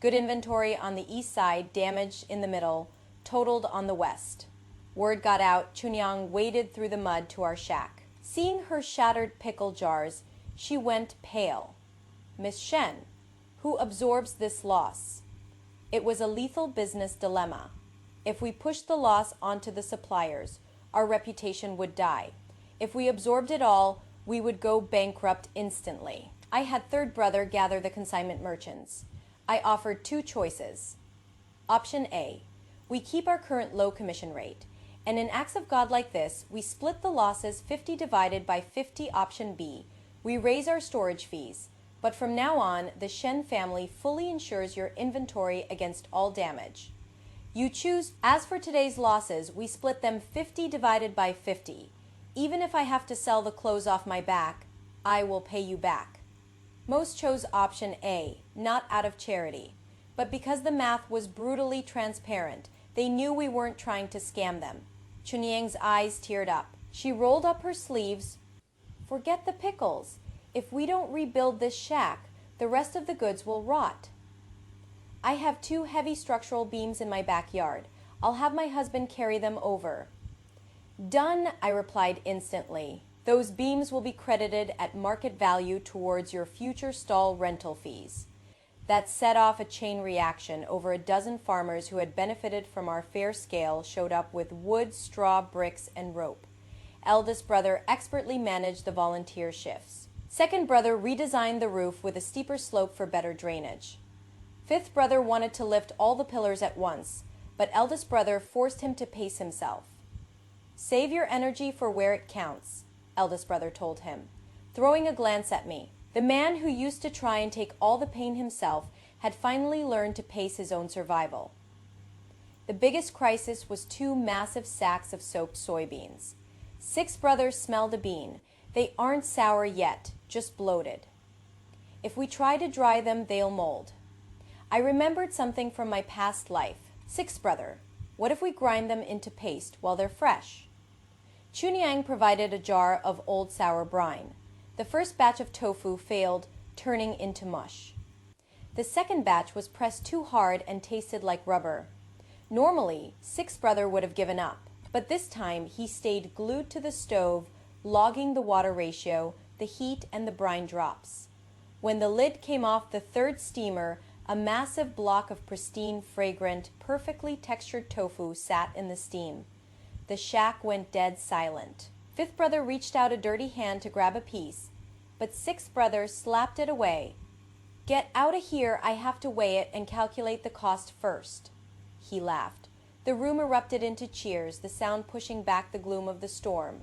Good inventory on the east side, damaged in the middle, totaled on the west. Word got out, Chunyang waded through the mud to our shack. Seeing her shattered pickle jars, she went pale. Miss Shen, who absorbs this loss? It was a lethal business dilemma. If we pushed the loss onto the suppliers, our reputation would die. If we absorbed it all, we would go bankrupt instantly. I had 3rd brother gather the consignment merchants. I offered 2 choices. Option A, we keep our current low commission rate, and in acts of God like this, we split the losses 50 divided by 50. Option B, we raise our storage fees, but from now on, the Shen family fully insures your inventory against all damage. You choose. As for today's losses, we split them 50 divided by 50. Even if I have to sell the clothes off my back, I will pay you back. Most chose option A, not out of charity, but because the math was brutally transparent. They knew we weren't trying to scam them. Chunyang's eyes teared up. She rolled up her sleeves. Forget the pickles. If we don't rebuild this shack, the rest of the goods will rot. I have 2 heavy structural beams in my backyard. I'll have my husband carry them over. Done, I replied instantly. Those beams will be credited at market value towards your future stall rental fees. That set off a chain reaction. Over a dozen farmers who had benefited from our fair scale showed up with wood, straw, bricks, and rope. Eldest brother expertly managed the volunteer shifts. Second brother redesigned the roof with a steeper slope for better drainage. Fifth brother wanted to lift all the pillars at once, but eldest brother forced him to pace himself. Save your energy for where it counts, eldest brother told him, throwing a glance at me. The man who used to try and take all the pain himself had finally learned to pace his own survival. The biggest crisis was 2 massive sacks of soaked soybeans. 6 brothers smelled a bean. They aren't sour yet, just bloated. If we try to dry them, they'll mold. I remembered something from my past life. 6th brother, what if we grind them into paste while they're fresh? Chunyang provided a jar of old sour brine. The first batch of tofu failed, turning into mush. The second batch was pressed too hard and tasted like rubber. Normally, 6th brother would have given up, but this time he stayed glued to the stove, logging the water ratio, the heat, and the brine drops. When the lid came off the third steamer, a massive block of pristine, fragrant, perfectly textured tofu sat in the steam. The shack went dead silent. 5th brother reached out a dirty hand to grab a piece, but 6th brother slapped it away. Get out of here, I have to weigh it and calculate the cost first. He laughed. The room erupted into cheers, the sound pushing back the gloom of the storm.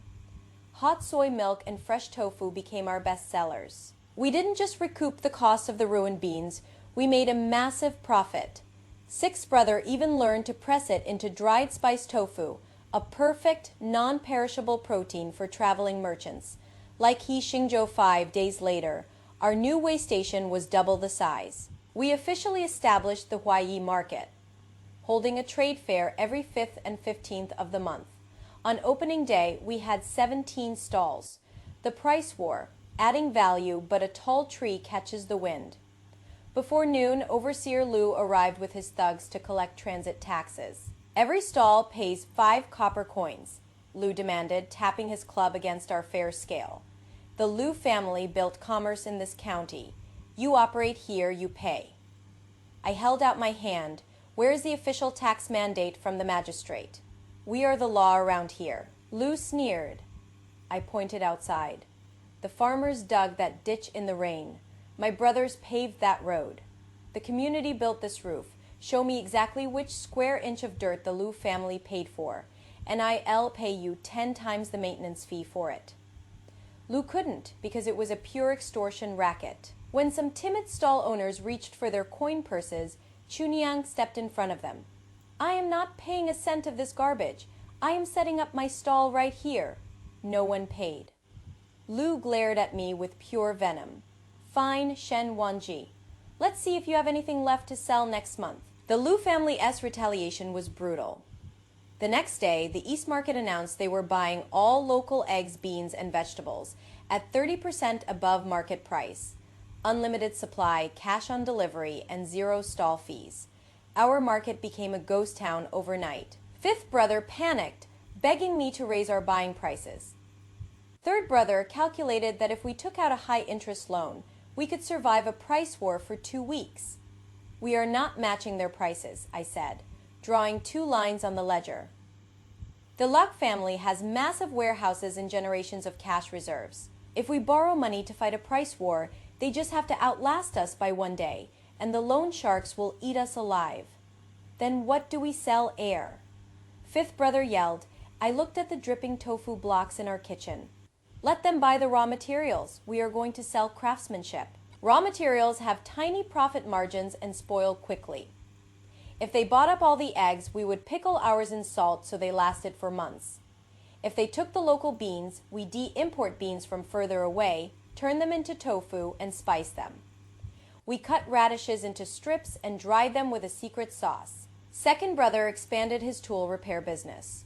Hot soy milk and fresh tofu became our best sellers. We didn't just recoup the cost of the ruined beans, we made a massive profit. 6th brother even learned to press it into dried spiced tofu, a perfect, non-perishable protein for traveling merchants. Like Xingzhou 5 days later, our new way station was double the size. We officially established the Huayi market, holding a trade fair every 5th and 15th of the month. On opening day, we had 17 stalls. The price war, adding value, but a tall tree catches the wind. Before noon, Overseer Liu arrived with his thugs to collect transit taxes. Every stall pays 5 copper coins, Liu demanded, tapping his club against our fair scale. The Liu family built commerce in this county. You operate here, you pay. I held out my hand. Where is the official tax mandate from the magistrate? We are the law around here. Liu sneered. I pointed outside. The farmers dug that ditch in the rain. My brothers paved that road. The community built this roof. Show me exactly which square inch of dirt the Liu family paid for, and I'll pay you 10 times the maintenance fee for it. Liu couldn't, because it was a pure extortion racket. When some timid stall owners reached for their coin purses, Chunyang stepped in front of them. I am not paying a cent of this garbage. I am setting up my stall right here. No one paid. Liu glared at me with pure venom. Fine, Shen Wanji. Let's see if you have anything left to sell next month. The Liu family's retaliation was brutal. The next day, the East Market announced they were buying all local eggs, beans, and vegetables at 30% above market price. Unlimited supply, cash on delivery, and 0 stall fees. Our market became a ghost town overnight. 5th brother panicked, begging me to raise our buying prices. 3rd brother calculated that if we took out a high-interest loan, we could survive a price war for 2 weeks. We are not matching their prices, I said, drawing 2 lines on the ledger. The Luck family has massive warehouses and generations of cash reserves. If we borrow money to fight a price war, they just have to outlast us by 1 day, and the loan sharks will eat us alive. Then what do we sell? Air. 5th brother yelled. I looked at the dripping tofu blocks in our kitchen. Let them buy the raw materials. We are going to sell craftsmanship. Raw materials have tiny profit margins and spoil quickly. If they bought up all the eggs, we would pickle ours in salt so they lasted for months. If they took the local beans, we de-import beans from further away, turn them into tofu, and spice them. We cut radishes into strips and dried them with a secret sauce. 2nd brother expanded his tool repair business.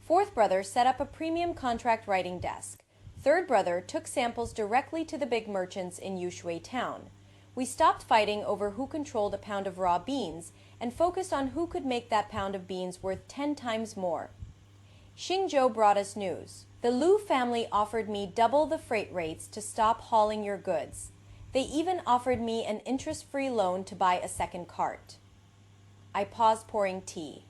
4th brother set up a premium contract writing desk. 3rd brother took samples directly to the big merchants in Yushui town. We stopped fighting over who controlled a pound of raw beans and focused on who could make that pound of beans worth 10 times more. Xingzhou brought us news. The Liu family offered me double the freight rates to stop hauling your goods. They even offered me an interest-free loan to buy a second cart. I paused pouring tea.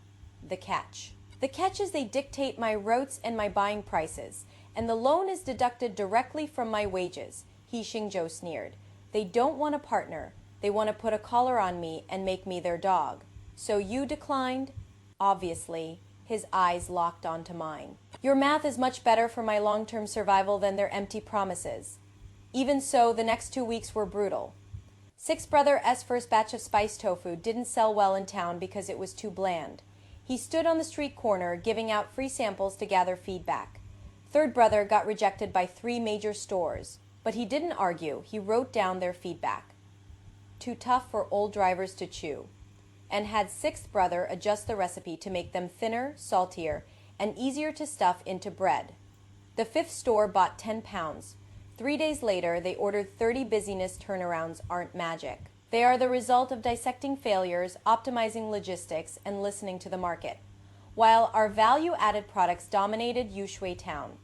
The catch. The catch is they dictate my routes and my buying prices, and the loan is deducted directly from my wages. He Xingzhou sneered. They don't want a partner. They want to put a collar on me and make me their dog. So you declined? Obviously. His eyes locked onto mine. Your math is much better for my long-term survival than their empty promises. Even so, the next 2 weeks were brutal. 6brothers' first batch of spice tofu didn't sell well in town because it was too bland. He stood on the street corner giving out free samples to gather feedback. 3rd brother got rejected by 3 major stores, but he didn't argue. He wrote down their feedback. Too tough for old drivers to chew. And had 6th brother adjust the recipe to make them thinner, saltier, and easier to stuff into bread. The 5th store bought 10 pounds. 3 days later, they ordered 30. Busyness turnarounds aren't magic. They are the result of dissecting failures, optimizing logistics, and listening to the market. While our value-added products dominated Yushui town,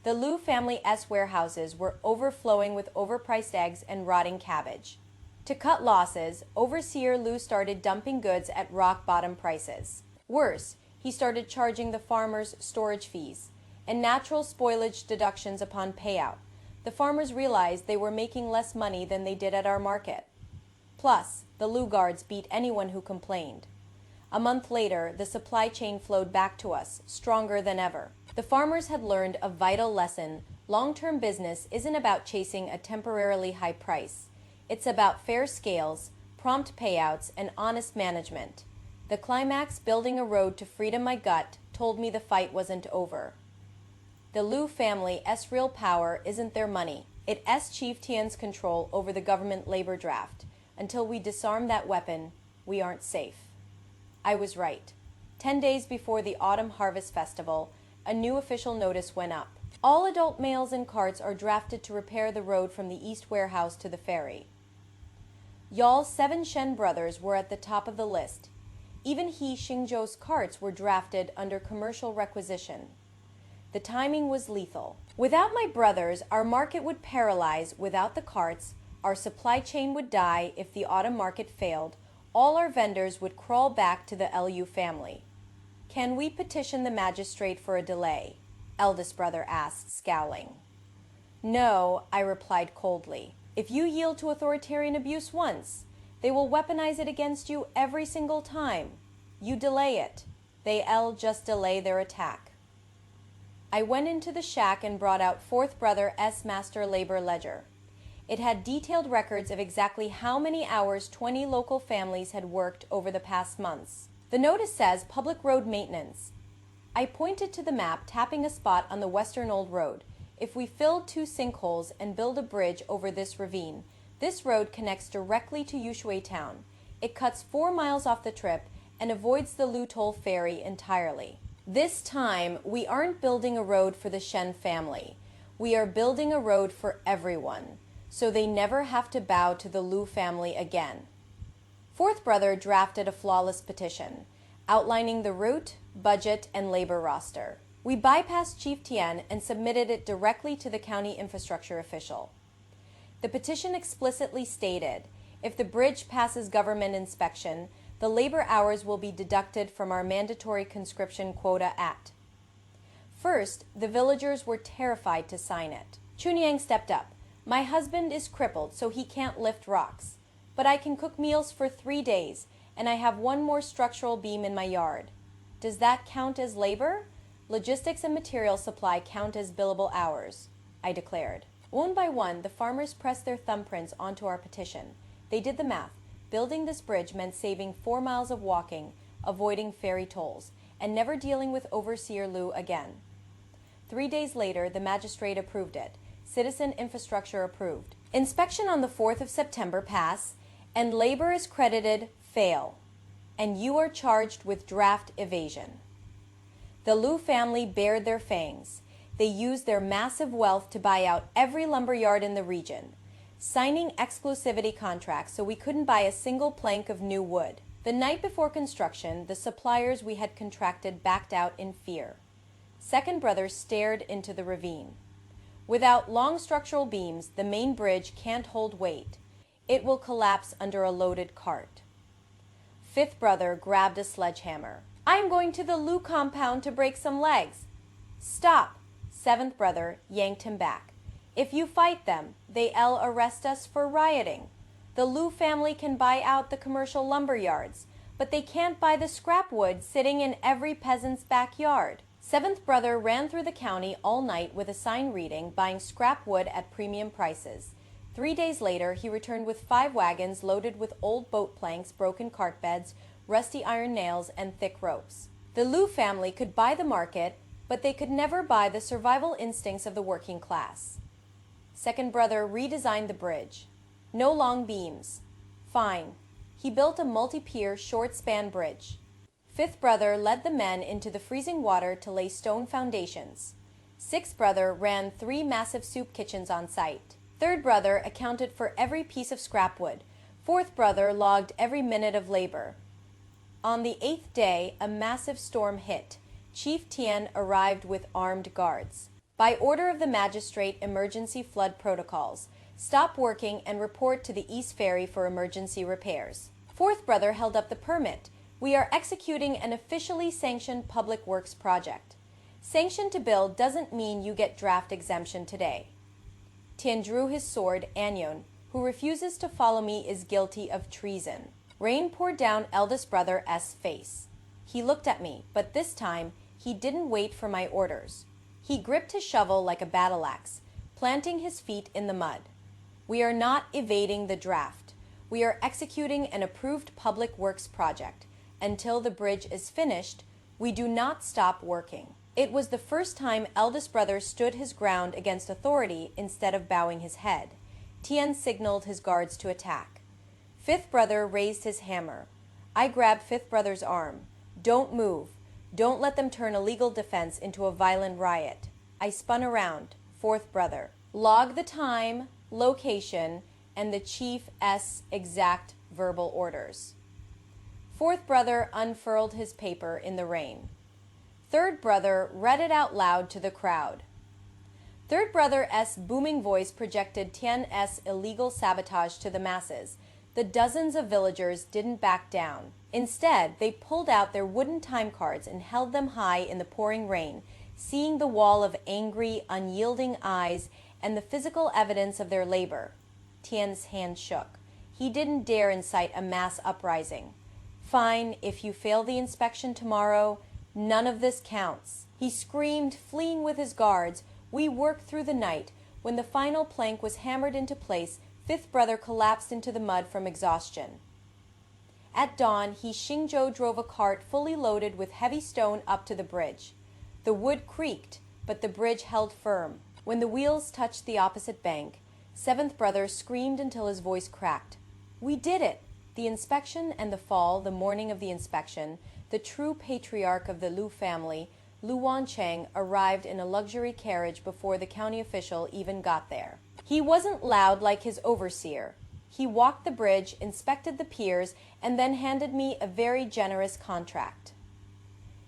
the Lu family's warehouses were overflowing with overpriced eggs and rotting cabbage. To cut losses, Overseer Lu started dumping goods at rock-bottom prices. Worse, he started charging the farmers storage fees and natural spoilage deductions upon payout. The farmers realized they were making less money than they did at our market. Plus, the Lu guards beat anyone who complained. A month later, the supply chain flowed back to us, stronger than ever. The farmers had learned a vital lesson. Long-term business isn't about chasing a temporarily high price. It's about fair scales, prompt payouts, and honest management. The climax, building a road to freedom, my gut told me the fight wasn't over. The Lu family's real power isn't their money. It's Chief Tian's control over the government labor draft. Until we disarm that weapon, we aren't safe. I was right. 10 days before the Autumn Harvest Festival, a new official notice went up. All adult males in carts are drafted to repair the road from the East Warehouse to the ferry. Y'all's 7 Shen brothers were at the top of the list. Even He Xingzhou's carts were drafted under commercial requisition. The timing was lethal. Without my brothers, our market would paralyze. Without the carts, our supply chain would die. If the autumn market failed, all our vendors would crawl back to the Lu family. Can we petition the magistrate for a delay? Eldest brother asked, scowling. No, I replied coldly. If you yield to authoritarian abuse once, they will weaponize it against you every single time. You delay it. They'll just delay their attack. I went into the shack and brought out 4th brother's master labor ledger. It had detailed records of exactly how many hours 20 local families had worked over the past months. The notice says public road maintenance. I pointed to the map, tapping a spot on the western old road. If we fill 2 sinkholes and build a bridge over this ravine, this road connects directly to Yushui town. It cuts 4 miles off the trip and avoids the Lu Toll ferry entirely. This time, we aren't building a road for the Shen family. We are building a road for everyone, so they never have to bow to the Lu family again. 4th brother drafted a flawless petition, outlining the route, budget, and labor roster. We bypassed Chief Tian and submitted it directly to the county infrastructure official. The petition explicitly stated, if the bridge passes government inspection, the labor hours will be deducted from our mandatory conscription quota act. First, the villagers were terrified to sign it. Chunyang stepped up. My husband is crippled, so he can't lift rocks. But I can cook meals for 3 days, and I have 1 more structural beam in my yard. Does that count as labor? Logistics and material supply count as billable hours, I declared. One by one, the farmers pressed their thumbprints onto our petition. They did the math. Building this bridge meant saving 4 miles of walking, avoiding ferry tolls, and never dealing with Overseer Lu again. 3 days later, the magistrate approved it. Citizen infrastructure approved. Inspection on the 4th of September pass, and labor is credited fail. And you are charged with draft evasion. The Lu family bared their fangs. They used their massive wealth to buy out every lumberyard in the region, signing exclusivity contracts so we couldn't buy a single plank of new wood. The night before construction, the suppliers we had contracted backed out in fear. 2nd brother stared into the ravine. Without long structural beams, the main bridge can't hold weight. It will collapse under a loaded cart. 5th brother grabbed a sledgehammer. I'm going to the Lu compound to break some legs. Stop! 7th brother yanked him back. If you fight them, they'll arrest us for rioting. The Liu family can buy out the commercial lumber yards, but they can't buy the scrap wood sitting in every peasant's backyard. Seventh brother ran through the county all night with a sign reading, buying scrap wood at premium prices. 3 days later, he returned with 5 wagons loaded with old boat planks, broken cart beds, rusty iron nails, and thick ropes. The Liu family could buy the market, but they could never buy the survival instincts of the working class. Second brother redesigned the bridge. No long beams. Fine. He built a multi-pier, short-span bridge. Fifth brother led the men into the freezing water to lay stone foundations. Sixth brother ran 3 massive soup kitchens on site. Third brother accounted for every piece of scrap wood. Fourth brother logged every minute of labor. On the 8th day, a massive storm hit. Chief Tian arrived with armed guards. By order of the magistrate, emergency flood protocols. Stop working and report to the East Ferry for emergency repairs. Fourth brother held up the permit. We are executing an officially sanctioned public works project. Sanctioned to build doesn't mean you get draft exemption today. Tian drew his sword. Anyon, who refuses to follow me, is guilty of treason. Rain poured down eldest brother's face. He looked at me, but this time he didn't wait for my orders. He gripped his shovel like a battle axe, planting his feet in the mud. We are not evading the draft. We are executing an approved public works project. Until the bridge is finished, we do not stop working. It was the first time eldest brother stood his ground against authority instead of bowing his head. Tian signaled his guards to attack. Fifth brother raised his hammer. I grabbed fifth brother's arm. Don't move. Don't let them turn a legal defense into a violent riot. I spun around. Fourth brother. Log the time, location, and the chief's exact verbal orders. Fourth brother unfurled his paper in the rain. Third brother read it out loud to the crowd. Third brother's booming voice projected Tian's illegal sabotage to the masses. The dozens of villagers didn't back down. Instead, they pulled out their wooden time cards and held them high in the pouring rain, seeing the wall of angry, unyielding eyes and the physical evidence of their labor. Tian's hand shook. He didn't dare incite a mass uprising. Fine, if you fail the inspection tomorrow, none of this counts. He screamed, fleeing with his guards. We worked through the night. When the final plank was hammered into place, fifth brother collapsed into the mud from exhaustion. At dawn, Xingzhou drove a cart fully loaded with heavy stone up to the bridge. The wood creaked, but the bridge held firm. When the wheels touched the opposite bank, seventh brother screamed until his voice cracked. We did it! The inspection and the fall, the morning of the inspection, the true patriarch of the Liu family, Lu Wancheng, arrived in a luxury carriage before the county official even got there. He wasn't loud like his overseer. He walked the bridge, inspected the piers, and then handed me a very generous contract.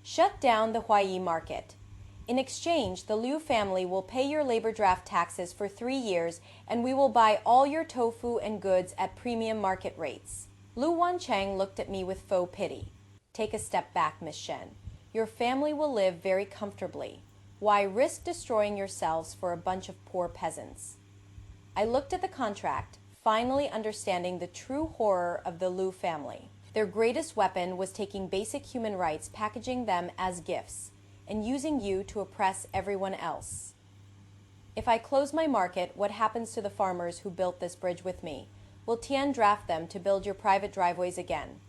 Shut down the Huayi market. In exchange, the Liu family will pay your labor draft taxes for 3 years, and we will buy all your tofu and goods at premium market rates. Lu Wancheng looked at me with faux pity. Take a step back, Miss Shen. Your family will live very comfortably. Why risk destroying yourselves for a bunch of poor peasants? I looked at the contract, finally understanding the true horror of the Liu family. Their greatest weapon was taking basic human rights, packaging them as gifts, and using you to oppress everyone else. If I close my market, what happens to the farmers who built this bridge with me? Will Tian draft them to build your private driveways again?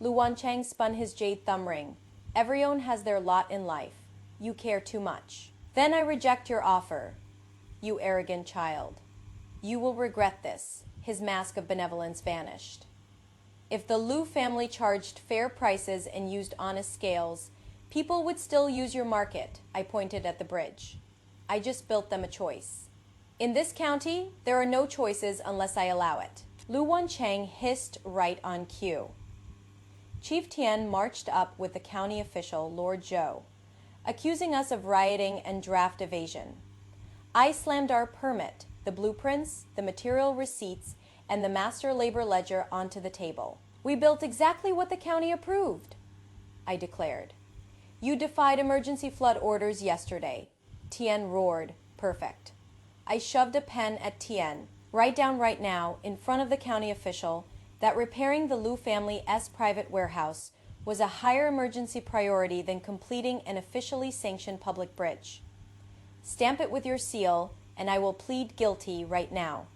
Lu Wancheng spun his jade thumb ring. Everyone has their lot in life. You care too much. Then I reject your offer. You arrogant child. You will regret this. His mask of benevolence vanished. If the Liu family charged fair prices and used honest scales, people would still use your market. I pointed at the bridge. I just built them a choice. In this county, there are no choices unless I allow it. Lu Wancheng hissed right on cue. Chief Tian marched up with the county official, Lord Zhou, accusing us of rioting and draft evasion. I slammed our permit, the blueprints, the material receipts, and the master labor ledger onto the table. We built exactly what the county approved, I declared. You defied emergency flood orders yesterday. Tian roared. Perfect. I shoved a pen at Tien. Write down right now, in front of the county official, that repairing the Liu family's private warehouse was a higher emergency priority than completing an officially sanctioned public bridge. Stamp it with your seal, and I will plead guilty right now.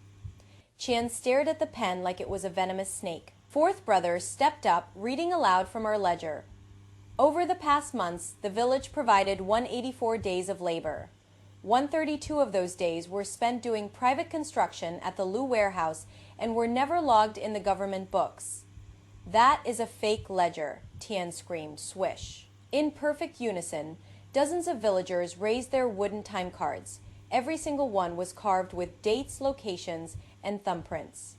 Tian stared at the pen like it was a venomous snake. Fourth brother stepped up, reading aloud from our ledger. Over the past months, the village provided 184 days of labor. 132 of those days were spent doing private construction at the Liu warehouse and were never logged in the government books. That is a fake ledger, Tian screamed, swish. In perfect unison, dozens of villagers raised their wooden time cards. Every single one was carved with dates, locations, and thumbprints.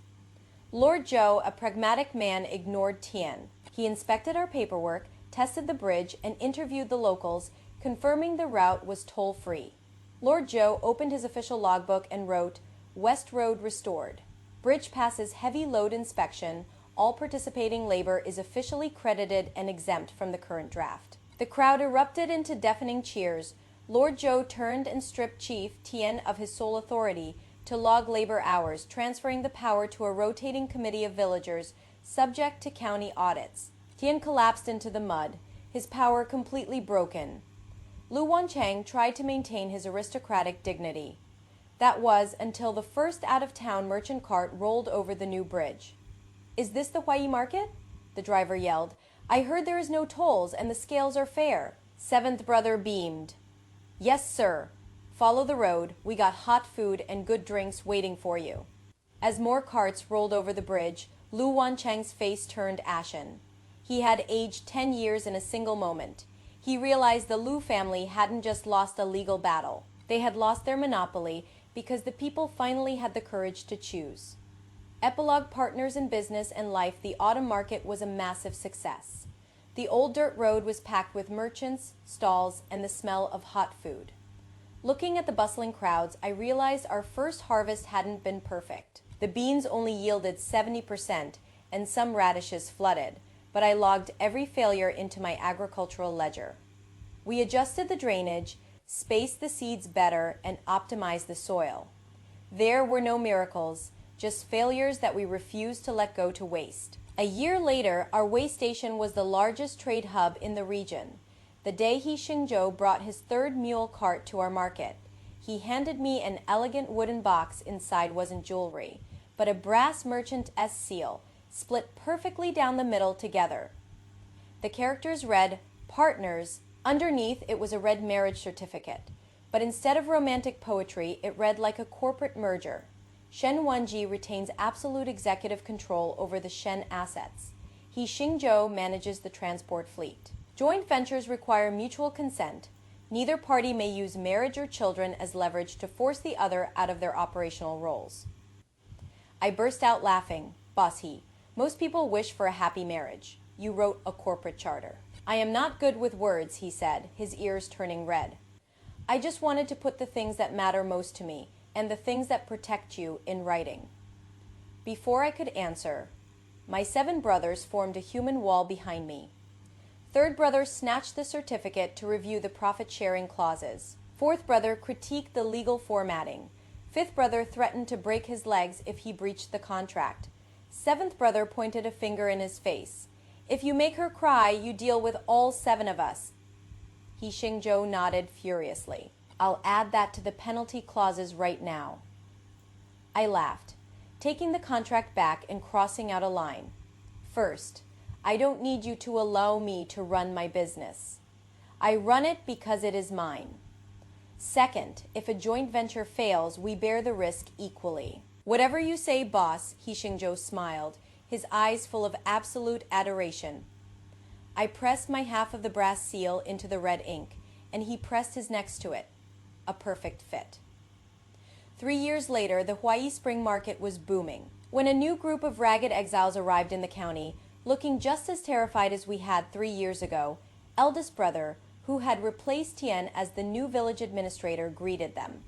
Lord Zhou, a pragmatic man, ignored Tian. He inspected our paperwork, tested the bridge, and interviewed the locals, confirming the route was toll-free. Lord Zhou opened his official logbook and wrote, "West Road restored. Bridge passes heavy load inspection. All participating labor is officially credited and exempt from the current draft." The crowd erupted into deafening cheers. Lord Zhou turned and stripped Chief Tian of his sole authority to log labor hours, transferring the power to a rotating committee of villagers subject to county audits. Tian collapsed into the mud, his power completely broken. Lu Wancheng tried to maintain his aristocratic dignity. That was until the first out-of-town merchant cart rolled over the new bridge. "Is this the Huai market?" the driver yelled. "I heard there is no tolls and the scales are fair." Seventh brother beamed. "Yes, sir. Follow the road. We got hot food and good drinks waiting for you." As more carts rolled over the bridge, Lu Wancheng's face turned ashen. He had aged 10 years in a single moment. He realized the Liu family hadn't just lost a legal battle. They had lost their monopoly because the people finally had the courage to choose. Epilogue partners in business and life, the autumn market was a massive success. The old dirt road was packed with merchants, stalls, and the smell of hot food. Looking at the bustling crowds, I realized our first harvest hadn't been perfect. The beans only yielded 70%, and some radishes flooded, but I logged every failure into my agricultural ledger. We adjusted the drainage, spaced the seeds better, and optimized the soil. There were no miracles, just failures that we refused to let go to waste. A year later, our way station was the largest trade hub in the region. The day He Xingzhou brought his third mule cart to our market, he handed me an elegant wooden box. Inside wasn't jewelry, but a brass merchant's seal, split perfectly down the middle together. The characters read, "Partners." Underneath, it was a red marriage certificate. But instead of romantic poetry, it read like a corporate merger. Shen Wanji retains absolute executive control over the Shen assets. He Xingzhou manages the transport fleet. Joint ventures require mutual consent. Neither party may use marriage or children as leverage to force the other out of their operational roles. I burst out laughing. "Boss He, most people wish for a happy marriage. You wrote a corporate charter." "I am not good with words," he said, his ears turning red. "I just wanted to put the things that matter most to me and the things that protect you in writing." Before I could answer, my 7 brothers formed a human wall behind me. Third brother snatched the certificate to review the profit-sharing clauses. Fourth brother critiqued the legal formatting. Fifth brother threatened to break his legs if he breached the contract. Seventh brother pointed a finger in his face. "If you make her cry, you deal with all 7 of us." He Xingzhou nodded furiously. "I'll add that to the penalty clauses right now." I laughed, taking the contract back and crossing out a line. "First, I don't need you to allow me to run my business. I run it because it is mine. Second, if a joint venture fails, we bear the risk equally." "Whatever you say, boss," He Xingzhou smiled, his eyes full of absolute adoration. I pressed my half of the brass seal into the red ink, and he pressed his next to it. A perfect fit. 3 years later, the Huai Spring Market was booming. When a new group of ragged exiles arrived in the county, looking just as terrified as we had 3 years ago, eldest brother, who had replaced Tian as the new village administrator, greeted them.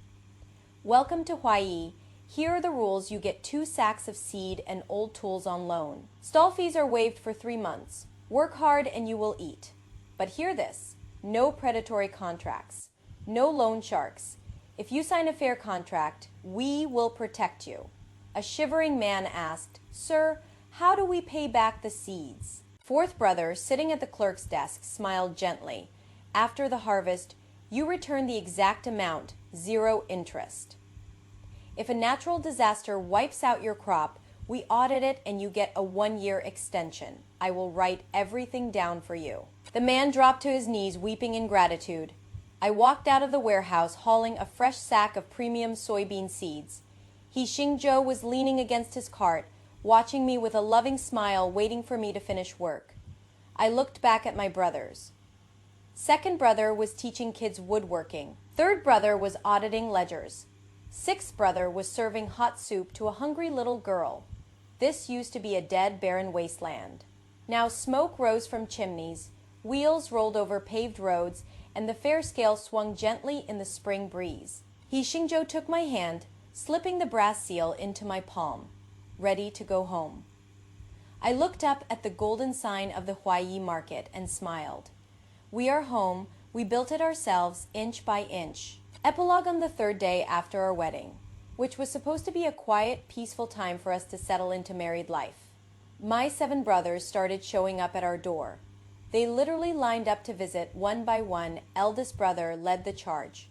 "Welcome to Huai. Here are the rules. You get 2 sacks of seed and old tools on loan. Stall fees are waived for 3 months. Work hard and you will eat. But hear this, no predatory contracts. No loan sharks. If you sign a fair contract, We will protect you. A shivering man asked, Sir, how do we pay back the seeds? Fourth brother, sitting at the clerk's desk, smiled gently. After the harvest, you return the exact amount, 0 interest. If a natural disaster wipes out your crop, we audit it and you get a 1-year extension. I will write everything down for you. The man dropped to his knees, weeping in gratitude. I walked out of the warehouse, hauling a fresh sack of premium soybean seeds. Xingzhou was leaning against his cart, watching me with a loving smile, waiting for me to finish work. I looked back at my brothers. Second brother was teaching kids woodworking. Third brother was auditing ledgers. Sixth brother was serving hot soup to a hungry little girl. This used to be a dead, barren wasteland. Now smoke rose from chimneys, wheels rolled over paved roads, and the fair scale swung gently in the spring breeze. Xingzhou took my hand, slipping the brass seal into my palm, ready to go home. I looked up at the golden sign of the Huayi market and smiled. We are home. We built it ourselves, inch by inch. Epilogue on the 3rd day after our wedding, which was supposed to be a quiet, peaceful time for us to settle into married life. My 7 brothers started showing up at our door. They literally lined up to visit one by one. Eldest brother led the charge.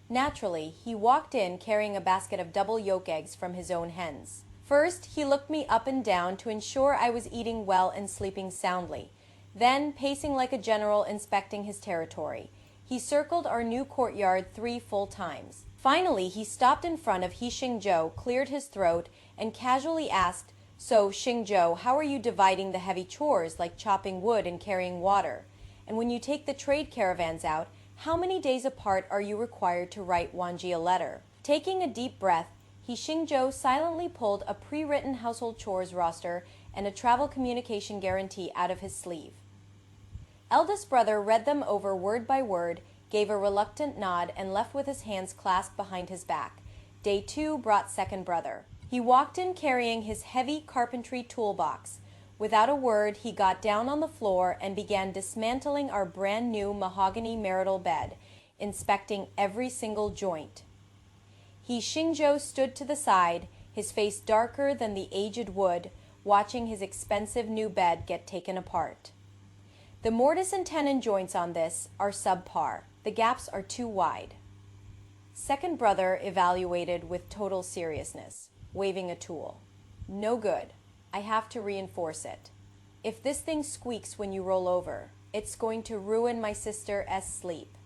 Naturally, he walked in carrying a basket of double yolk eggs from his own hens. First, he looked me up and down to ensure I was eating well and sleeping soundly. Then, pacing like a general inspecting his territory, he circled our new courtyard 3 full times. Finally, he stopped in front of Xingzhou, cleared his throat, and casually asked, So, Xingzhou, how are you dividing the heavy chores like chopping wood and carrying water? And when you take the trade caravans out, how many days apart are you required to write Wanji a letter? Taking a deep breath, Xingzhou silently pulled a pre-written household chores roster and a travel communication guarantee out of his sleeve. Eldest brother read them over word by word, gave a reluctant nod, and left with his hands clasped behind his back. Day 2 brought second brother. He walked in carrying his heavy carpentry toolbox. Without a word, he got down on the floor and began dismantling our brand new mahogany marital bed, inspecting every single joint. Xingzhou stood to the side, his face darker than the aged wood, watching his expensive new bed get taken apart. The mortise and tenon joints on this are subpar. The gaps are too wide. Second brother evaluated with total seriousness, waving a tool. No good. I have to reinforce it. If this thing squeaks when you roll over, it's going to ruin my sister's sleep.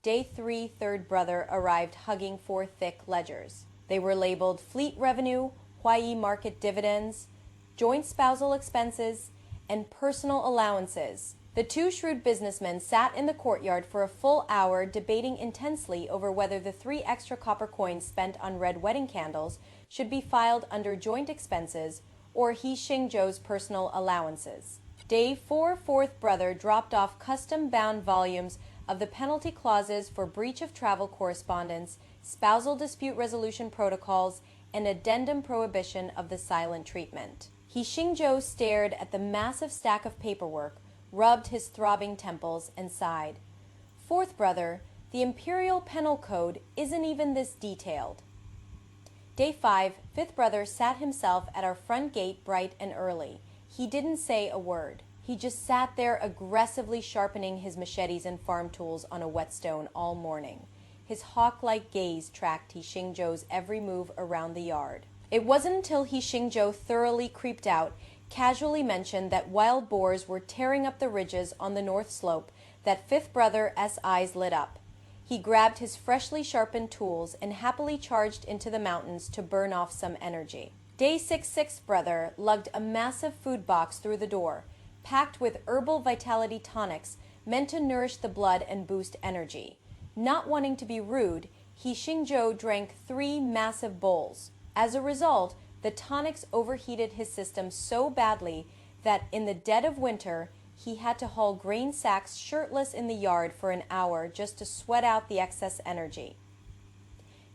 Day 3, third brother arrived hugging 4 thick ledgers. They were labeled fleet revenue, Huayi market dividends, joint spousal expenses, and personal allowances. The 2 shrewd businessmen sat in the courtyard for a full hour debating intensely over whether the 3 extra copper coins spent on red wedding candles should be filed under joint expenses or Xingzhou's personal allowances. Day 4, fourth brother dropped off custom-bound volumes of the penalty clauses for breach of travel correspondence, spousal dispute resolution protocols, and addendum prohibition of the silent treatment. Xingzhou stared at the massive stack of paperwork, rubbed his throbbing temples, and sighed. Fourth brother, the Imperial Penal Code isn't even this detailed. Day 5, fifth brother sat himself at our front gate bright and early. He didn't say a word. He just sat there aggressively sharpening his machetes and farm tools on a whetstone all morning. His hawk-like gaze tracked Xingzhou's every move around the yard. It wasn't until Xingzhou thoroughly creeped out, casually mentioned that wild boars were tearing up the ridges on the north slope, that fifth brother's eyes lit up. He grabbed his freshly sharpened tools and happily charged into the mountains to burn off some energy. Day 6, sixth brother lugged a massive food box through the door, packed with herbal vitality tonics meant to nourish the blood and boost energy. Not wanting to be rude, Xingzhou drank 3 massive bowls. As a result, the tonics overheated his system so badly that in the dead of winter, he had to haul grain sacks shirtless in the yard for an hour just to sweat out the excess energy.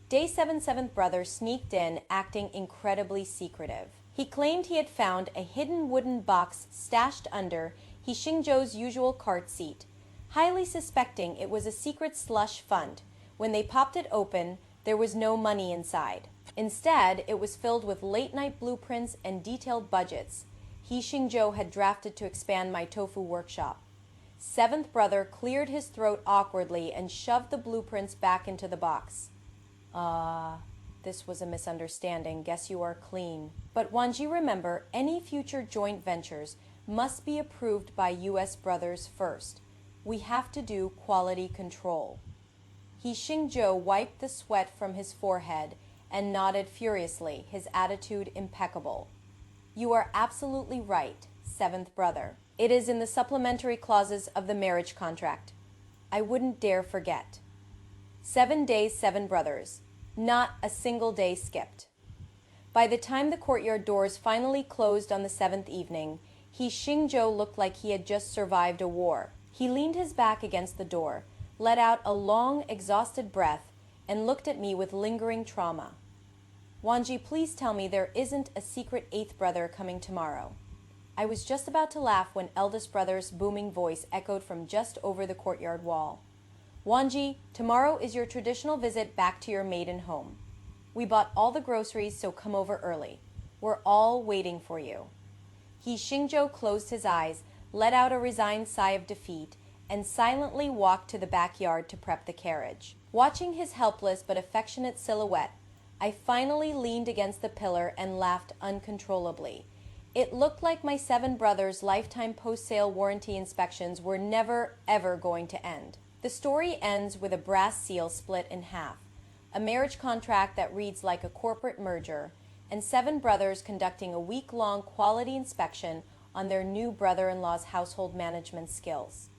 Day 7, seventh brother sneaked in, acting incredibly secretive. He claimed he had found a hidden wooden box stashed under Xingzhou's usual cart seat, highly suspecting it was a secret slush fund. When they popped it open, there was no money inside. Instead, it was filled with late-night blueprints and detailed budgets he Xingzhou had drafted to expand my tofu workshop. Seventh brother cleared his throat awkwardly and shoved the blueprints back into the box. This was a misunderstanding. Guess you are clean. But Wanji, remember, any future joint ventures must be approved by U.S. brothers first. We have to do quality control. He Xingzhou wiped the sweat from his forehead and nodded furiously, his attitude impeccable. You are absolutely right, seventh brother. It is in the supplementary clauses of the marriage contract. I wouldn't dare forget. 7 days, 7 brothers. Not a single day skipped. By the time the courtyard doors finally closed on the 7th evening, he Xingzhou looked like he had just survived a war. He leaned his back against the door, let out a long, exhausted breath, and looked at me with lingering trauma. Wanji, please tell me there isn't a secret 8th brother coming tomorrow. I was just about to laugh when eldest brother's booming voice echoed from just over the courtyard wall. Wanji, tomorrow is your traditional visit back to your maiden home. We bought all the groceries, so come over early. We're all waiting for you. He Xingzhou closed his eyes, let out a resigned sigh of defeat, and silently walked to the backyard to prep the carriage. Watching his helpless but affectionate silhouette, I finally leaned against the pillar and laughed uncontrollably. It looked like my 7 brothers' lifetime post-sale warranty inspections were never, ever going to end. The story ends with a brass seal split in half, a marriage contract that reads like a corporate merger, and 7 brothers conducting a week-long quality inspection on their new brother-in-law's household management skills.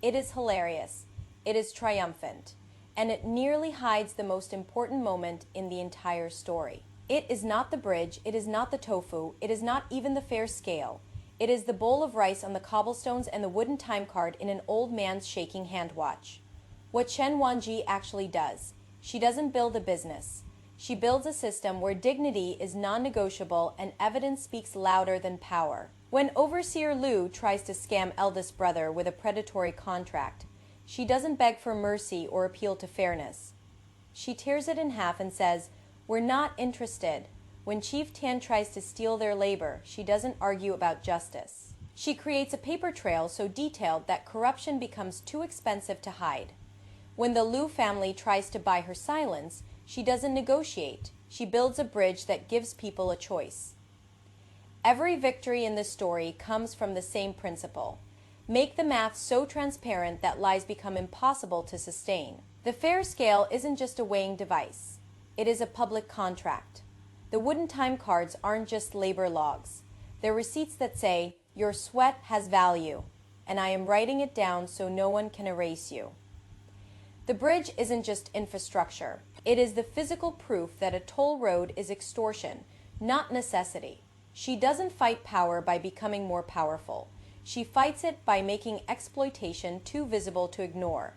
It is hilarious, it is triumphant, and it nearly hides the most important moment in the entire story. It is not the bridge, it is not the tofu, it is not even the fair scale. It is the bowl of rice on the cobblestones and the wooden time card in an old man's shaking hand watch. What Chen Wanji actually does, she doesn't build a business. She builds a system where dignity is non-negotiable and evidence speaks louder than power. When Overseer Liu tries to scam eldest brother with a predatory contract, she doesn't beg for mercy or appeal to fairness. She tears it in half and says, "We're not interested." When Chief Tian tries to steal their labor, she doesn't argue about justice. She creates a paper trail so detailed that corruption becomes too expensive to hide. When the Liu family tries to buy her silence, she doesn't negotiate. She builds a bridge that gives people a choice. Every victory in this story comes from the same principle. Make the math so transparent that lies become impossible to sustain. The fair scale isn't just a weighing device. It is a public contract. The wooden time cards aren't just labor logs. They're receipts that say, your sweat has value, and I am writing it down so no one can erase you. The bridge isn't just infrastructure. It is the physical proof that a toll road is extortion, not necessity. She doesn't fight power by becoming more powerful. She fights it by making exploitation too visible to ignore.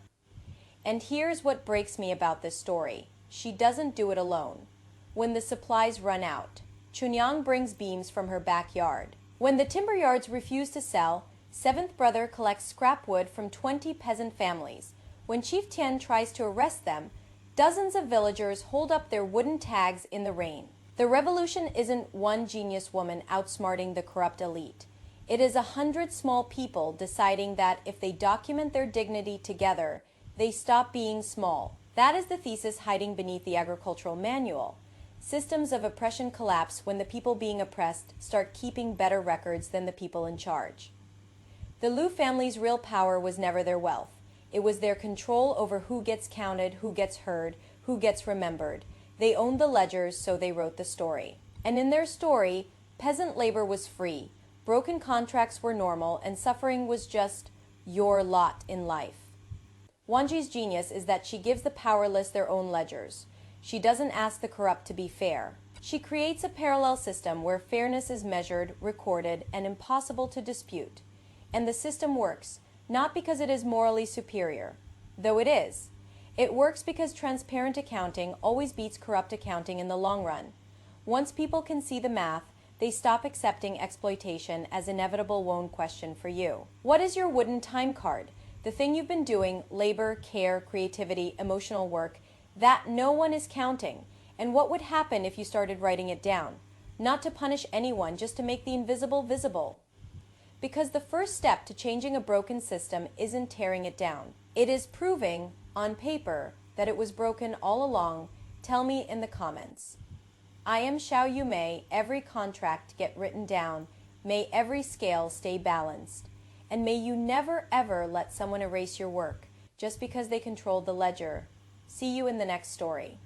And here's what breaks me about this story. She doesn't do it alone. When the supplies run out, Chunyang brings beams from her backyard. When the timber yards refuse to sell, 7th brother collects scrap wood from 20 peasant families. When Chief Tian tries to arrest them, dozens of villagers hold up their wooden tags in the rain. The revolution isn't one genius woman outsmarting the corrupt elite. It is 100 small people deciding that if they document their dignity together, they stop being small. That is the thesis hiding beneath the agricultural manual. Systems of oppression collapse when the people being oppressed start keeping better records than the people in charge. The Liu family's real power was never their wealth. It was their control over who gets counted, who gets heard, who gets remembered. They owned the ledgers, so they wrote the story. And in their story, peasant labor was free, broken contracts were normal, and suffering was just your lot in life. Wanji's genius is that she gives the powerless their own ledgers. She doesn't ask the corrupt to be fair. She creates a parallel system where fairness is measured, recorded, and impossible to dispute. And the system works, not because it is morally superior, though it is. It works because transparent accounting always beats corrupt accounting in the long run. Once people can see the math, they stop accepting exploitation as inevitable won't question for you. What is your wooden time card? The thing you've been doing, labor, care, creativity, emotional work, that no one is counting, And what would happen if you started writing it down? Not to punish anyone, just to make the invisible visible. Because the first step to changing a broken system isn't tearing it down. It is proving, on paper, that it was broken all along. Tell me in the comments. I am Xiao Yu Mei. Every contract get written down. May every scale stay balanced. And may you never ever let someone erase your work just because they controlled the ledger. See you in the next story.